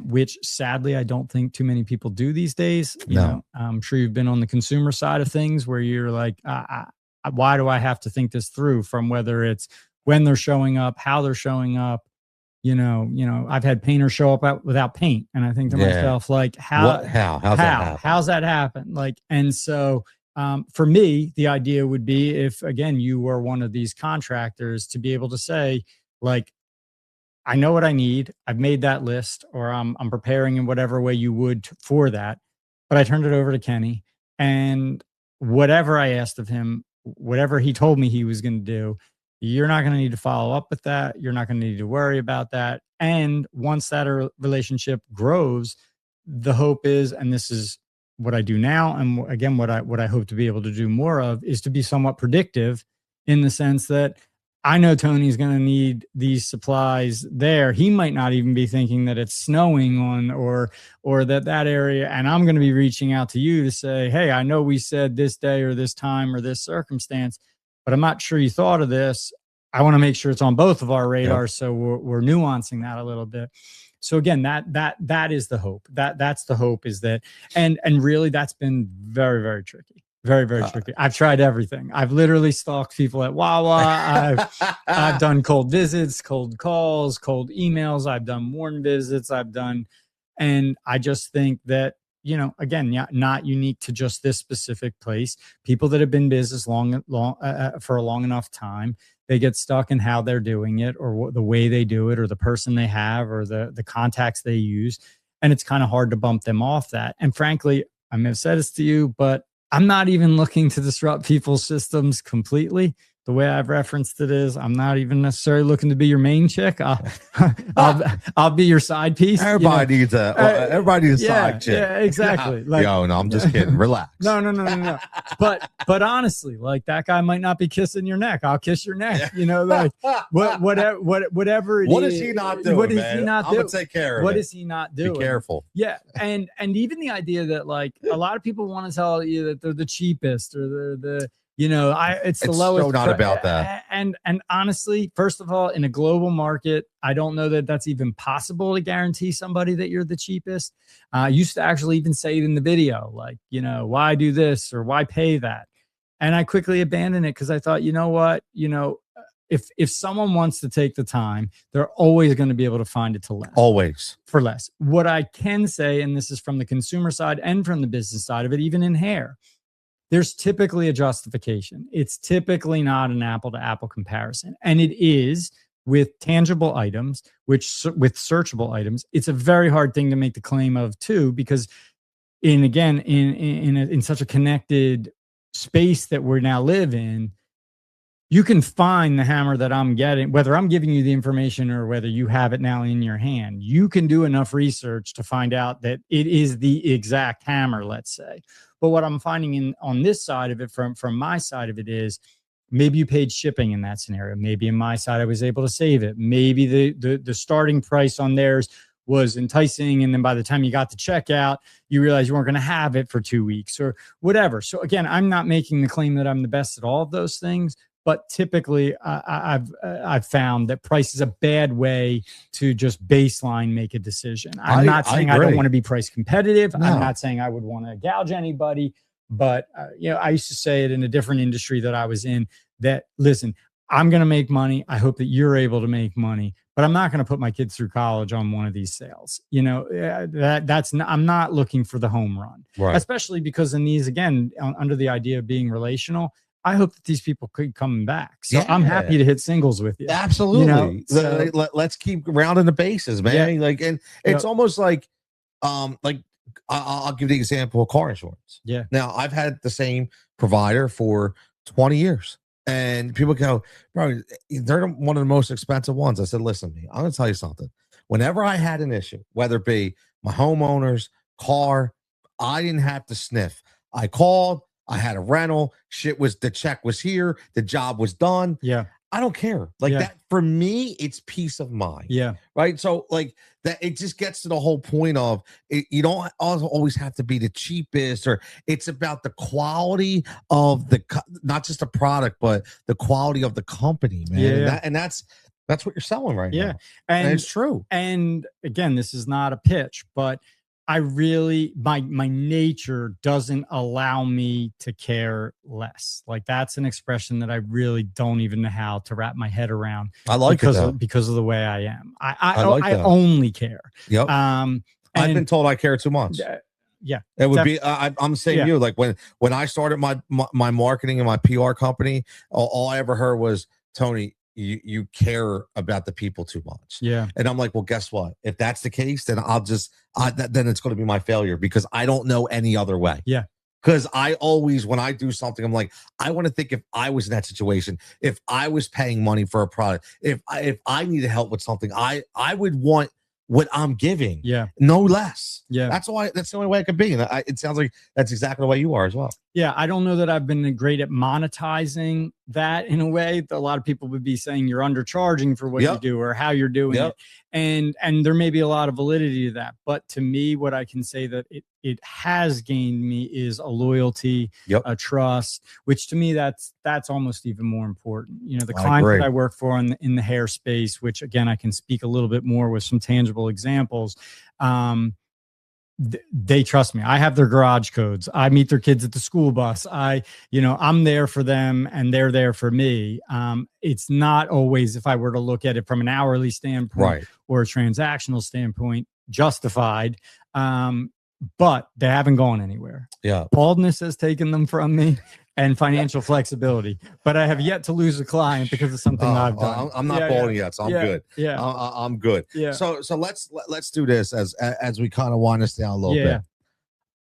Which sadly I don't think too many people do these days. I'm sure you've been on the consumer side of things where you're like, why do I have to think this through, from whether it's when they're showing up, how they're showing up. I've had painters show up without paint, and I think to myself, like, how's that happen? Like, and so for me, the idea would be, if again you were one of these contractors, to be able to say, like, I know what I need. I've made that list, or I'm preparing in whatever way you would for that. But I turned it over to Kenny, and whatever I asked of him, whatever he told me he was going to do, you're not going to need to follow up with that. You're not going to need to worry about that. And once that relationship grows, the hope is, and this is what I do now, and again, what I hope to be able to do more of, is to be somewhat predictive, in the sense that I know Tony's going to need these supplies there. He might not even be thinking that it's snowing on or that area. And I'm going to be reaching out to you to say, hey, I know we said this day or this time or this circumstance, but I'm not sure you thought of this. I want to make sure it's on both of our radars. Yep. So we're nuancing that a little bit. So again, that is the hope. That's the hope, is that, and really that's been very, very tricky. Very, very tricky. I've tried everything. I've literally stalked people at Wawa. I've done cold visits, cold calls, cold emails. I've done warm visits. And I just think that, you know, again, not unique to just this specific place. People that have been in business for a long enough time, they get stuck in how they're doing it, or the way they do it, or the person they have, or the contacts they use. And it's kind of hard to bump them off that. And frankly, I may have said this to you, but I'm not even looking to disrupt people's systems completely. The way I've referenced it is, I'm not even necessarily looking to be your main chick. I'll be your side piece. Everybody needs a side chick. Yeah, exactly. Like, no, I'm just kidding. Relax. No. But honestly, like, that guy might not be kissing your neck. I'll kiss your neck. You know, like whatever it is. What is he not doing? What is he not doing? I'm gonna take care of it. What is he not doing? Be careful. Yeah, and even the idea that, like, a lot of people want to tell you that they're the cheapest, or they're the it's the lowest. So not about that. And honestly, first of all, in a global market, I don't know that that's even possible to guarantee somebody that you're the cheapest. I used to actually even say it in the video, like, you know, why do this or why pay that? And I quickly abandoned it, because I thought, you know what, if someone wants to take the time, they're always going to be able to find it for less. What I can say, and this is from the consumer side and from the business side of it, even in hair, there's typically a justification. It's typically not an apple to apple comparison. And it is with tangible items, with searchable items. It's a very hard thing to make the claim of too, because in such a connected space that we now live in, you can find the hammer that I'm getting, whether I'm giving you the information or whether you have it now in your hand. You can do enough research to find out that it is the exact hammer, let's say. But what I'm finding on this side of it, from my side of it, is maybe you paid shipping in that scenario. Maybe in my side, I was able to save it. Maybe the starting price on theirs was enticing, and then by the time you got to checkout, you realized you weren't going to have it for 2 weeks or whatever. So again, I'm not making the claim that I'm the best at all of those things, but typically I've found that price is a bad way to just baseline make a decision. I'm not saying I don't want to be price competitive. No. I'm not saying I would want to gouge anybody, but I used to say it in a different industry that I was in, that, listen, I'm going to make money. I hope that you're able to make money, but I'm not going to put my kids through college on one of these sales. I'm not looking for the home run, right? Especially because in these, again, under the idea of being relational, I hope that these people keep coming back. So I'm happy to hit singles with you. Absolutely. Let's keep rounding the bases, man. Yeah. Like, and it's almost like I'll give the example of car insurance. Yeah. Now, I've had the same provider for 20 years. And people go, bro, they're one of the most expensive ones. I said, listen, I'm going to tell you something. Whenever I had an issue, whether it be my homeowner's car, I didn't have to sniff. I called. I had a rental. The check was here. The job was done. Yeah. I don't care. That for me, it's peace of mind. Yeah. Right. So that, it just gets to the whole point of it, you don't always have to be the cheapest, or it's about the quality of not just the product, but the quality of the company, man. Yeah. And that's what you're selling right now. And it's true. And again, this is not a pitch, but I really, my nature doesn't allow me to care less. Like, that's an expression that I really don't even know how to wrap my head around. I like because of the way I am. I only care. Yep. I've been told I care too much. Yeah. It would be, I'm saying you, like when I started my marketing and my PR company, all I ever heard was, Tony, you care about the people too much. Yeah. And I'm like, well, guess what? If that's the case, then then it's going to be my failure, because I don't know any other way. Yeah. Because I always, when I do something, I'm like, I want to think, if I was in that situation, if I was paying money for a product, if I needed help with something, I would want what I'm giving. Yeah. No less. Yeah. That's the only way it could be. And it sounds like that's exactly the way you are as well. Yeah, I don't know that I've been great at monetizing that in a way. A lot of people would be saying you're undercharging for what you do or how you're doing it. And there may be a lot of validity to that. But to me, what I can say that it has gained me is a loyalty, a trust, which to me, that's almost even more important. You know, the clients that I work for in the hair space, which again, I can speak a little bit more with some tangible examples. They trust me. I have their garage codes. I meet their kids at the school bus. I'm there for them and they're there for me. It's not always, if I were to look at it from an hourly standpoint or a transactional standpoint, justified. But they haven't gone anywhere. Yeah. Baldness has taken them from me and financial flexibility, but I have yet to lose a client because of something I've done. I'm not balding yet, so I'm good. Yeah. I'm good. Yeah. So let's do this as we kind of wind us down a little bit.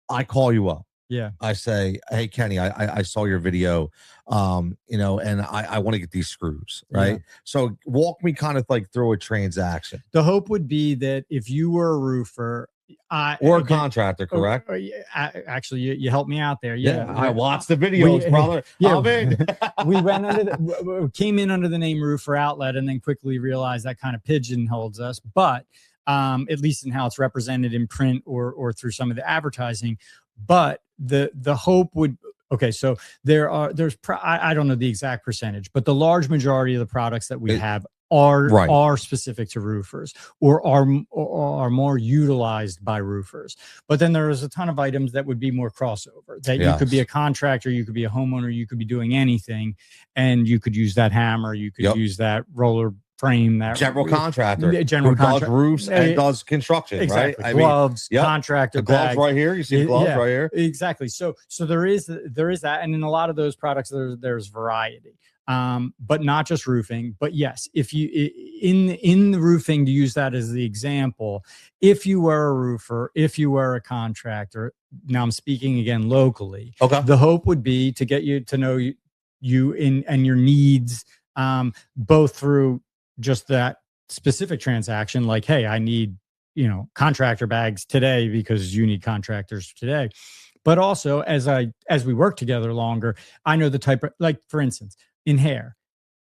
I call you up. Yeah. I say, hey, Kenny, I saw your video, and I want to get these screws, right? Yeah. So walk me kind of like through a transaction. The hope would be that if you were a roofer, or a contractor, correct? Actually, you helped me out there. Yeah, I watched the videos, brother. Yeah, we went came in under the name Roofer Outlet, and then quickly realized that kind of pigeonholes us. But at least in how it's represented in print or through some of the advertising. But the hope would. Okay, so I don't know the exact percentage, but the large majority of the products that we have are specific to roofers or are more utilized by roofers. But then there is a ton of items that would be more crossover, that you could be a contractor, you could be a homeowner, you could be doing anything, and you could use that hammer, you could use that roller frame, that general contractor who does roofs and does construction. Exactly. Right? Gloves, contractor, the gloves right here. You see the gloves right here. Exactly. So there is that, and in a lot of those products there's variety. But not just roofing. But yes, if you in the roofing, to use that as the example, if you were a roofer, if you were a contractor, now I'm speaking again locally. Okay. The hope would be to get you to know you and your needs, both through just that specific transaction, like, hey, I need contractor bags today because you need contractors today. But also as we work together longer, I know the type of, like, for instance, in hair,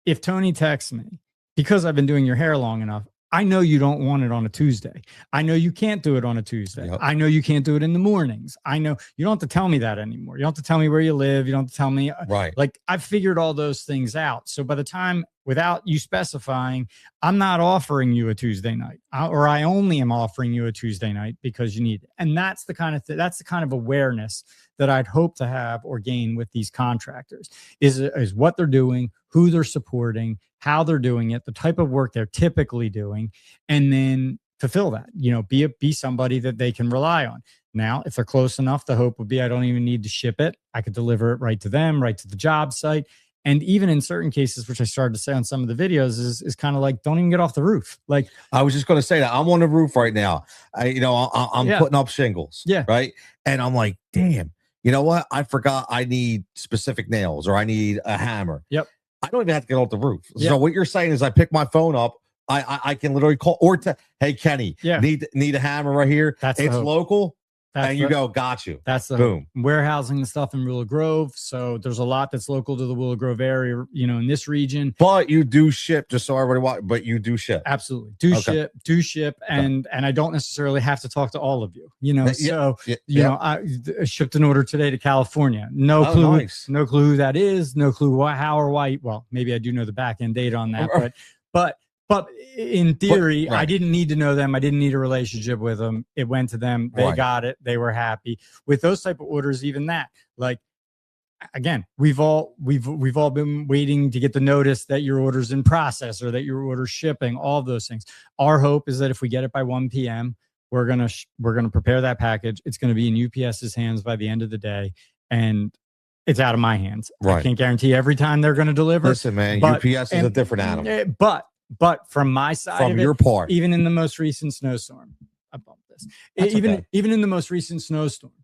if Tony texts me, because I've been doing your hair long enough, I know you don't want it on a Tuesday. I know you can't do it on a Tuesday. Yep. I know you can't do it in the mornings. I know you don't have to tell me that anymore. You don't have to tell me where you live. You don't have to tell me. Right. Like, I've figured all those things out. So by the time, without you specifying, I'm not offering you a Tuesday night, or I only am offering you a Tuesday night because you need it. And that's the kind of that's the kind of awareness that I'd hope to have or gain with these contractors is what they're doing, who they're supporting, how they're doing it, the type of work they're typically doing, and then fulfill that, be somebody that they can rely on. Now, if they're close enough, the hope would be I don't even need to ship it. I could deliver it right to them, right to the job site. And even in certain cases, which I started to say on some of the videos, is kind of like, don't even get off the roof. Like, I was just going to say that I'm on the roof right now. I'm putting up shingles. Yeah. Right. And I'm like, damn, you know what? I forgot I need specific nails, or I need a hammer. Yep. I don't even have to get off the roof. Yep. So what you're saying is I pick my phone up. I can literally call hey, Kenny, need a hammer right here. It's local. And you go, got you. That's the boom. Warehousing the stuff in Willow Grove. So there's a lot that's local to the Willow Grove area, in this region. But you do ship, just so everybody watch. But you do ship. Absolutely. Do ship. And I don't necessarily have to talk to all of you, I shipped an order today to California. No clue. Nice. No clue who that is. No clue how or why. Well, maybe I do know the back end date on that, but in theory, I didn't need to know them. I didn't need a relationship with them. It went to them. They got it. They were happy with those type of orders. Even that, like, again, we've all been waiting to get the notice that your order's in process or that your order's shipping. All of those things. Our hope is that if we get it by 1 p.m., we're gonna prepare that package. It's gonna be in UPS's hands by the end of the day, and it's out of my hands. Right. I can't guarantee every time they're gonna deliver. Listen, man, UPS is a different animal. But from my side, from your part, even in the most recent snowstorm, I bumped this. Even in the most recent snowstorm,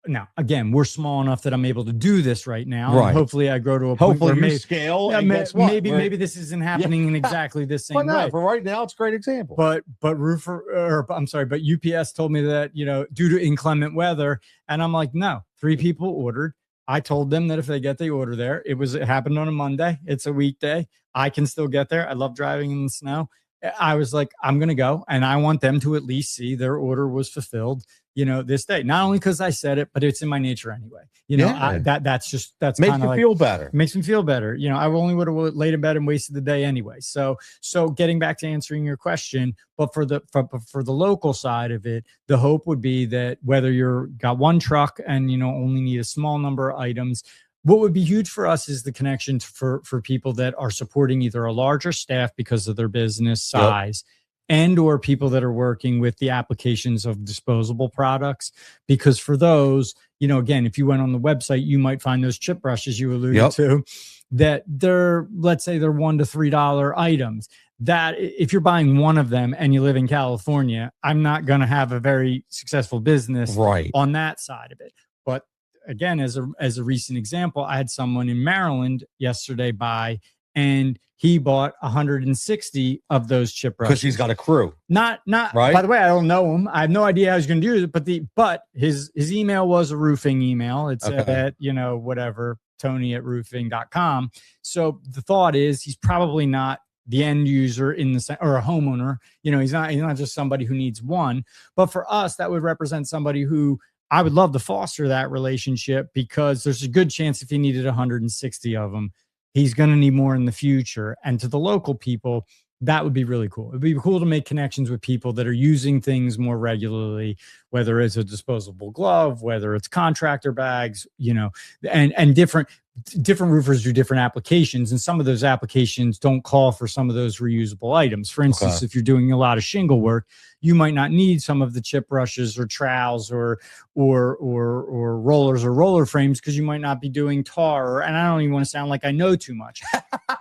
Now, again, we're small enough that I'm able to do this right now. Right. And hopefully I grow to a point Hopefully where you scale. And guess what? maybe this isn't happening in exactly the same way. For right now, it's a great example. But UPS told me that, due to inclement weather, and I'm like, no, 3 people ordered. I told them that if they get the order there, it happened on a Monday. It's a weekday. I can still get there. I love driving in the snow. I was like, I'm going to go, and I want them to at least see their order was fulfilled, this day. Not only because I said it, but it's in my nature anyway. That's makes me feel better. Makes me feel better. I only would have laid in bed and wasted the day anyway. So getting back to answering your question, but for the local side of it, the hope would be that whether you're got one truck and only need a small number of items, what would be huge for us is the connection for people that are supporting either a larger staff because of their business size, and or people that are working with the applications of disposable products. Because for those, again, if you went on the website, you might find those chip brushes you alluded to, that let's say they're $1 to $3 items. That if you're buying one of them and you live in California, I'm not going to have a very successful business on that side of it. But again, as a recent example, I had someone in Maryland yesterday buy, and he bought 160 of those chip brushes. Because he's got a crew. Not right. By the way, I don't know him. I have no idea how he's going to do it. But his email was a roofing email. It's at whatever, Tony@roofing.com. So the thought is he's probably not the end user or a homeowner. He's not just somebody who needs one. But for us, that would represent somebody who I would love to foster that relationship, because there's a good chance if he needed 160 of them, he's going to need more in the future. And to the local people, that would be really cool. It'd be cool to make connections with people that are using things more regularly, whether it's a disposable glove, whether it's contractor bags, and different roofers do different applications. And some of those applications don't call for some of those reusable items. For instance, if you're doing a lot of shingle work, you might not need some of the chip brushes or trowels or rollers or roller frames, because you might not be doing tar. And I don't even want to sound like I know too much.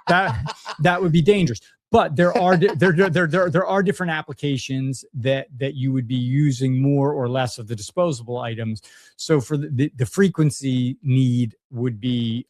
That would be dangerous. But there are different applications that you would be using more or less of the disposable items. So for the frequency need would be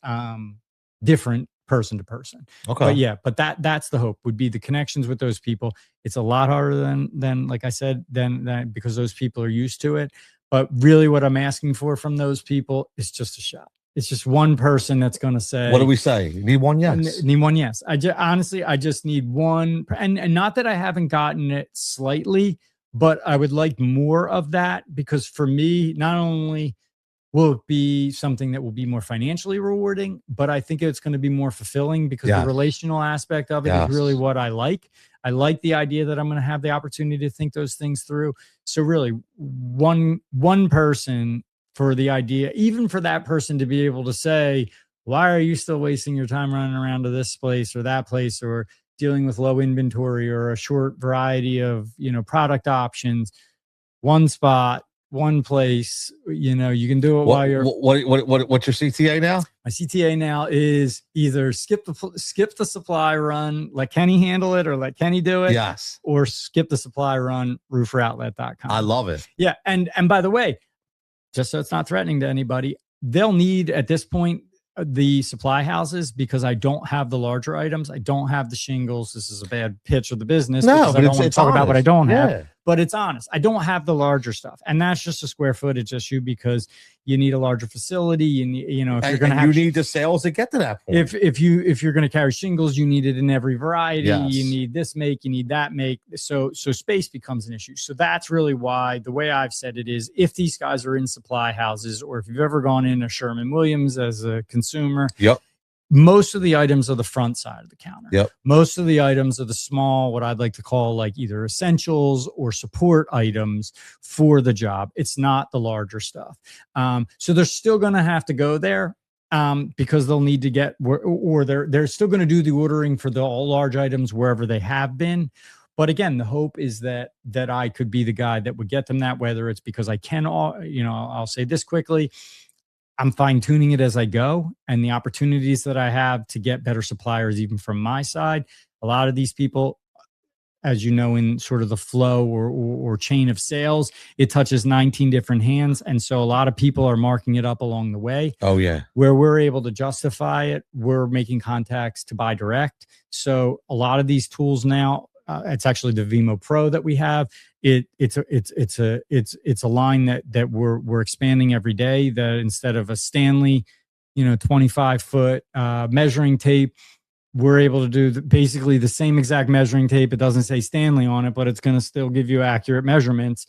different person to person. But that's the hope, would be the connections with those people. It's a lot harder than like I said, than because those people are used to it. But really what I'm asking for from those people is just a shot. It's just one person that's going to say, what do we say? You need one? Yes. Need one. Yes. I just need one. And not that I haven't gotten it slightly, but I would like more of that, because for me, not only will it be something that will be more financially rewarding, but I think it's going to be more fulfilling, because the relational aspect of it is really what I like. I like the idea that I'm going to have the opportunity to think those things through. So really one person, for the idea, even for that person to be able to say, why are you still wasting your time running around to this place or that place, or dealing with low inventory or a short variety of, product options? One spot, one place, you can do it while you're. What's your CTA now? My CTA now is either skip the supply run, let Kenny handle it, or let Kenny do it. Yes. Or skip the supply run, rooferoutlet.com. I love it. Yeah. And by the way, just so it's not threatening to anybody, they'll need at this point the supply houses, because I don't have the larger items. I don't have the shingles. This is a bad pitch of the business. No, but I don't want to talk about what I don't have. But it's honest. I don't have the larger stuff, and that's just a square footage issue, because you need a larger facility. You need, if you're going to have, you need the sales to get to that point. If you're going to carry shingles, you need it in every variety. Yes. You need this make, you need that make. So space becomes an issue. So that's really why the way I've said it is, if these guys are in supply houses, or if you've ever gone in a Sherwin-Williams as a consumer, most of the items are the front side of the counter. Most of the items are the small, what I'd like to call like either essentials or support items for the job. It's not the larger stuff. So they're still going to have to go there, because they'll need to get, or they're still going to do the ordering for the large items wherever they have been. But again, the hope is that I could be the guy that would get them that, whether it's because I can, I'll say this quickly, I'm fine tuning it as I go, and the opportunities that I have to get better suppliers, even from my side. A lot of these people, as you know, in sort of the flow or chain of sales, it touches 19 different hands. And so a lot of people are marking it up along the way. Oh, yeah. Where we're able to justify it, we're making contacts to buy direct. So a lot of these tools now, it's actually the Vimo Pro that we have. It's a line that we're expanding every day. That instead of a Stanley, 25-foot measuring tape, we're able to do basically the same exact measuring tape. It doesn't say Stanley on it, but it's going to still give you accurate measurements.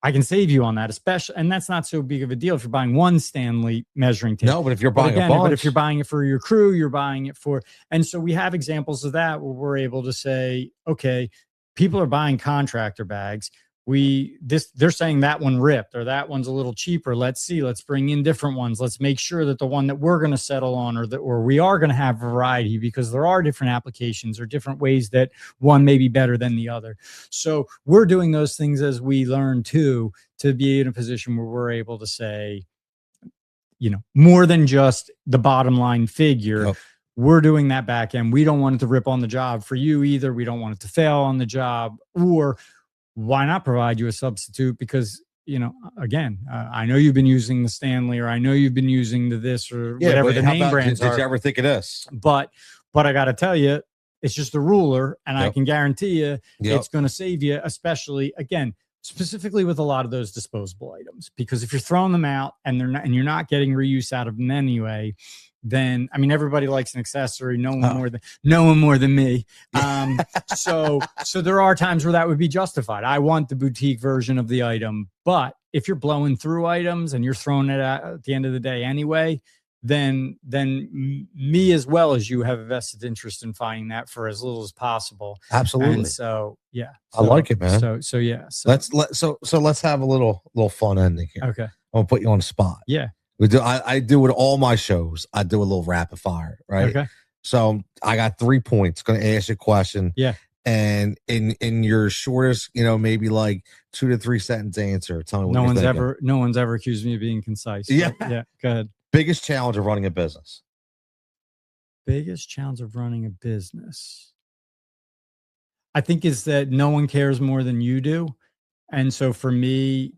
I can save you on that, especially, and that's not so big of a deal if you're buying one Stanley measuring tape. No, but if you're buying a bunch, but if you're buying it for your crew, you're buying it for, and so we have examples of that where we're able to say, okay, people are buying contractor bags. They're saying that one ripped or that one's a little cheaper. Let's bring in different ones. Let's make sure that the one that we're going to settle on or we are going to have variety, because there are different applications or different ways that one may be better than the other. So we're doing those things as we learn too, to be in a position where we're able to say, more than just the bottom line figure. Yep. We're doing that back end. We don't want it to rip on the job for you either. We don't want it to fail on the job, or why not provide you a substitute? Because, again, I know you've been using the Stanley, or I know you've been using this or whatever the name brands are. Did you ever think of this? But I got to tell you, it's just a ruler, and I can guarantee you it's going to save you, especially, again, specifically with a lot of those disposable items. Because if you're throwing them out and you're not getting reuse out of them anyway, then everybody likes an accessory. No one more than me. So there are times where that would be justified. I want the boutique version of the item, but if you're blowing through items and you're throwing it out at the end of the day anyway, then me as well as you have a vested interest in finding that for as little as possible. Absolutely. And so I like it, man. So let's have a little fun ending here. Okay. I'm gonna put you on the spot. Yeah. I do with all my shows. I do a little rapid fire, right? Okay. So I got 3 points. Going to ask you a question. Yeah. And in your shortest, maybe like 2 to 3 sentence answer, tell me what no one's ever accused me of being concise. Yeah. Yeah. Go ahead. Biggest challenge of running a business. Biggest challenge of running a business, I think, is that no one cares more than you do. And so for me,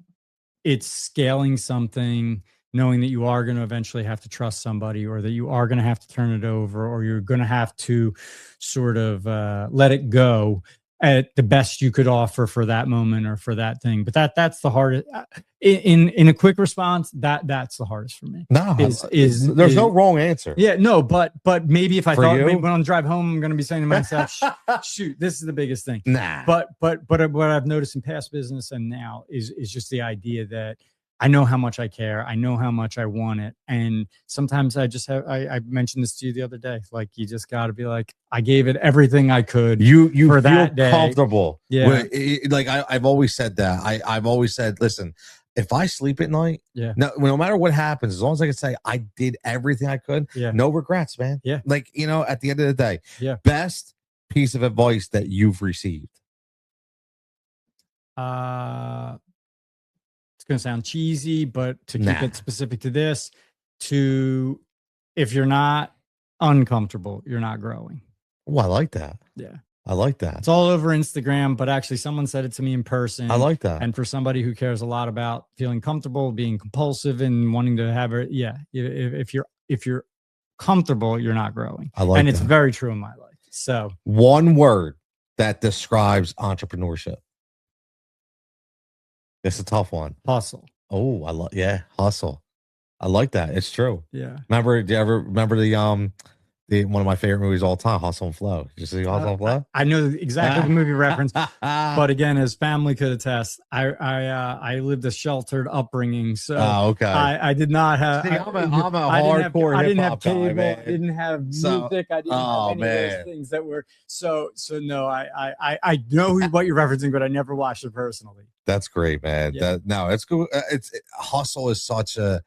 it's scaling something, knowing that you are going to eventually have to trust somebody, or that you are going to have to turn it over, or you're going to have to sort of let it go at the best you could offer for that moment or for that thing. But that's the hardest. In a quick response, that's the hardest for me. No, there's no wrong answer. Yeah, no, but maybe if I thought maybe when on the drive home, I'm going to be saying to myself, shoot, this is the biggest thing. Nah. But what I've noticed in past business and now is just the idea that I know how much I care. I know how much I want it. And sometimes I mentioned this to you the other day. Like, you just got to be like, I gave it everything I could. You for feel that day. Comfortable. Yeah. Like I've always said that. I've always said, listen, if I sleep at night, no matter what happens, as long as I can say I did everything I could, no regrets, man. Yeah. Like, at the end of the day, best piece of advice that you've received. It's going to sound cheesy, but to keep it specific to this, if you're not uncomfortable, you're not growing. Oh, I like that. Yeah. I like that. It's all over Instagram, but actually someone said it to me in person. I like that. And for somebody who cares a lot about feeling comfortable, being compulsive, and wanting to have it, if you're comfortable, you're not growing. I like that. And it's very true in my life. So one word that describes entrepreneurship. It's a tough one. Hustle. Oh, hustle. I like that. It's true. Yeah. Do you ever remember the one of my favorite movies of all time, Hustle and Flow? Did you see Hustle and Flow? I know exactly the movie reference, but again, as family could attest, I lived a sheltered upbringing, so okay. I did not have. See, I'm a hardcore. I didn't have cable. Man. I didn't have music. I didn't have any of those things that were so. No, I know what you're referencing, but I never watched it personally. That's great, man. Yeah. It's cool. Hustle is such a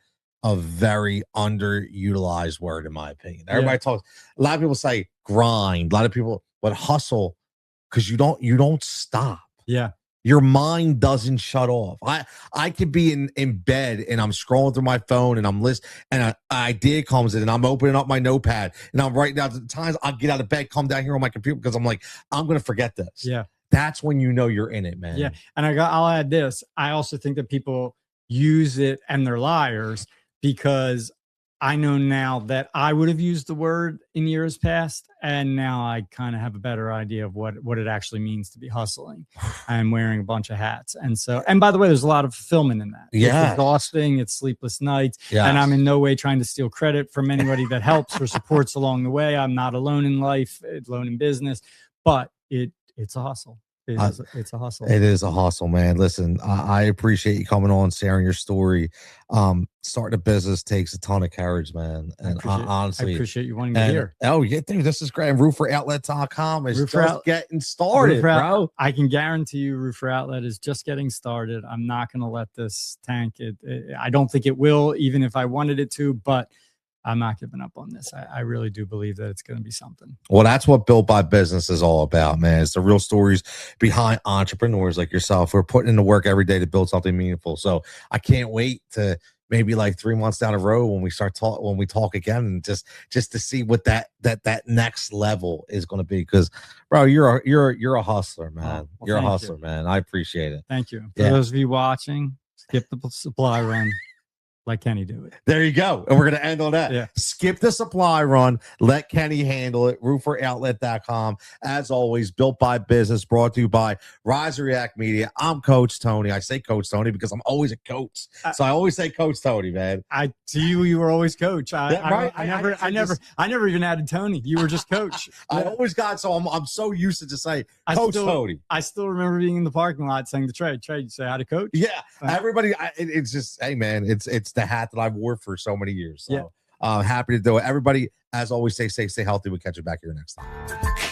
very underutilized word, in my opinion. Everybody talks. A lot of people say grind. A lot of people, but hustle, because you don't stop. Yeah. Your mind doesn't shut off. I could be in bed and I'm scrolling through my phone and I'm listening, and an idea comes in and I'm opening up my notepad and I'm writing down. Times I'll get out of bed, come down here on my computer because I'm like, I'm gonna forget this. Yeah. that's when you know you're in it, man. Yeah. And I'll add this. I also think that people use it and they're liars, because I know now that I would have used the word in years past, and now I kind of have a better idea of what it actually means to be hustling and wearing a bunch of hats. And so, and by the way, there's a lot of fulfillment in that. Yeah. It's exhausting, it's sleepless nights. Yes. And I'm in no way trying to steal credit from anybody that helps or supports along the way. I'm not alone in life, alone in business, but it's a hustle. It's a hustle. It is a hustle, man. Listen, I appreciate you coming on, sharing your story. Starting a business takes a ton of courage, man. And honestly, I appreciate you wanting to hear. Oh, yeah, dude, this is great. And rooferoutlet.com is just getting started, bro. I can guarantee you Roofer Outlet is just getting started. I'm not going to let this tank. I don't think it will, even if I wanted it to, but I'm not giving up on this. I really do believe that it's going to be something. Well, that's what Built by Business is all about, man. It's the real stories behind entrepreneurs like yourself. We're putting in the work every day to build something meaningful. So I can't wait to maybe like 3 months down the road when we talk again, and just to see what that next level is going to be. Because, bro, you're a hustler, man. Well, you're a hustler, man. I appreciate it. Thank you. For those of you watching, skip the supply run. Let Kenny do it. There you go. And we're going to end on that. Yeah. Skip the supply run. Let Kenny handle it. Rooferoutlet.com. As always, Built by Business, brought to you by Rize React Media. I'm Coach Tony. I say Coach Tony because I'm always a coach. So I always say Coach Tony, man. I see you were always Coach. I never even added Tony. You were just Coach. I always got, so I'm so used to just say Coach Tony. I still remember being in the parking lot saying to Trey, you say how to coach? Yeah. Everybody, it's just, hey, man, it's the hat that I've wore for so many years. So happy to do it. Everybody, as always, stay safe, stay healthy. We'll catch you back here next time.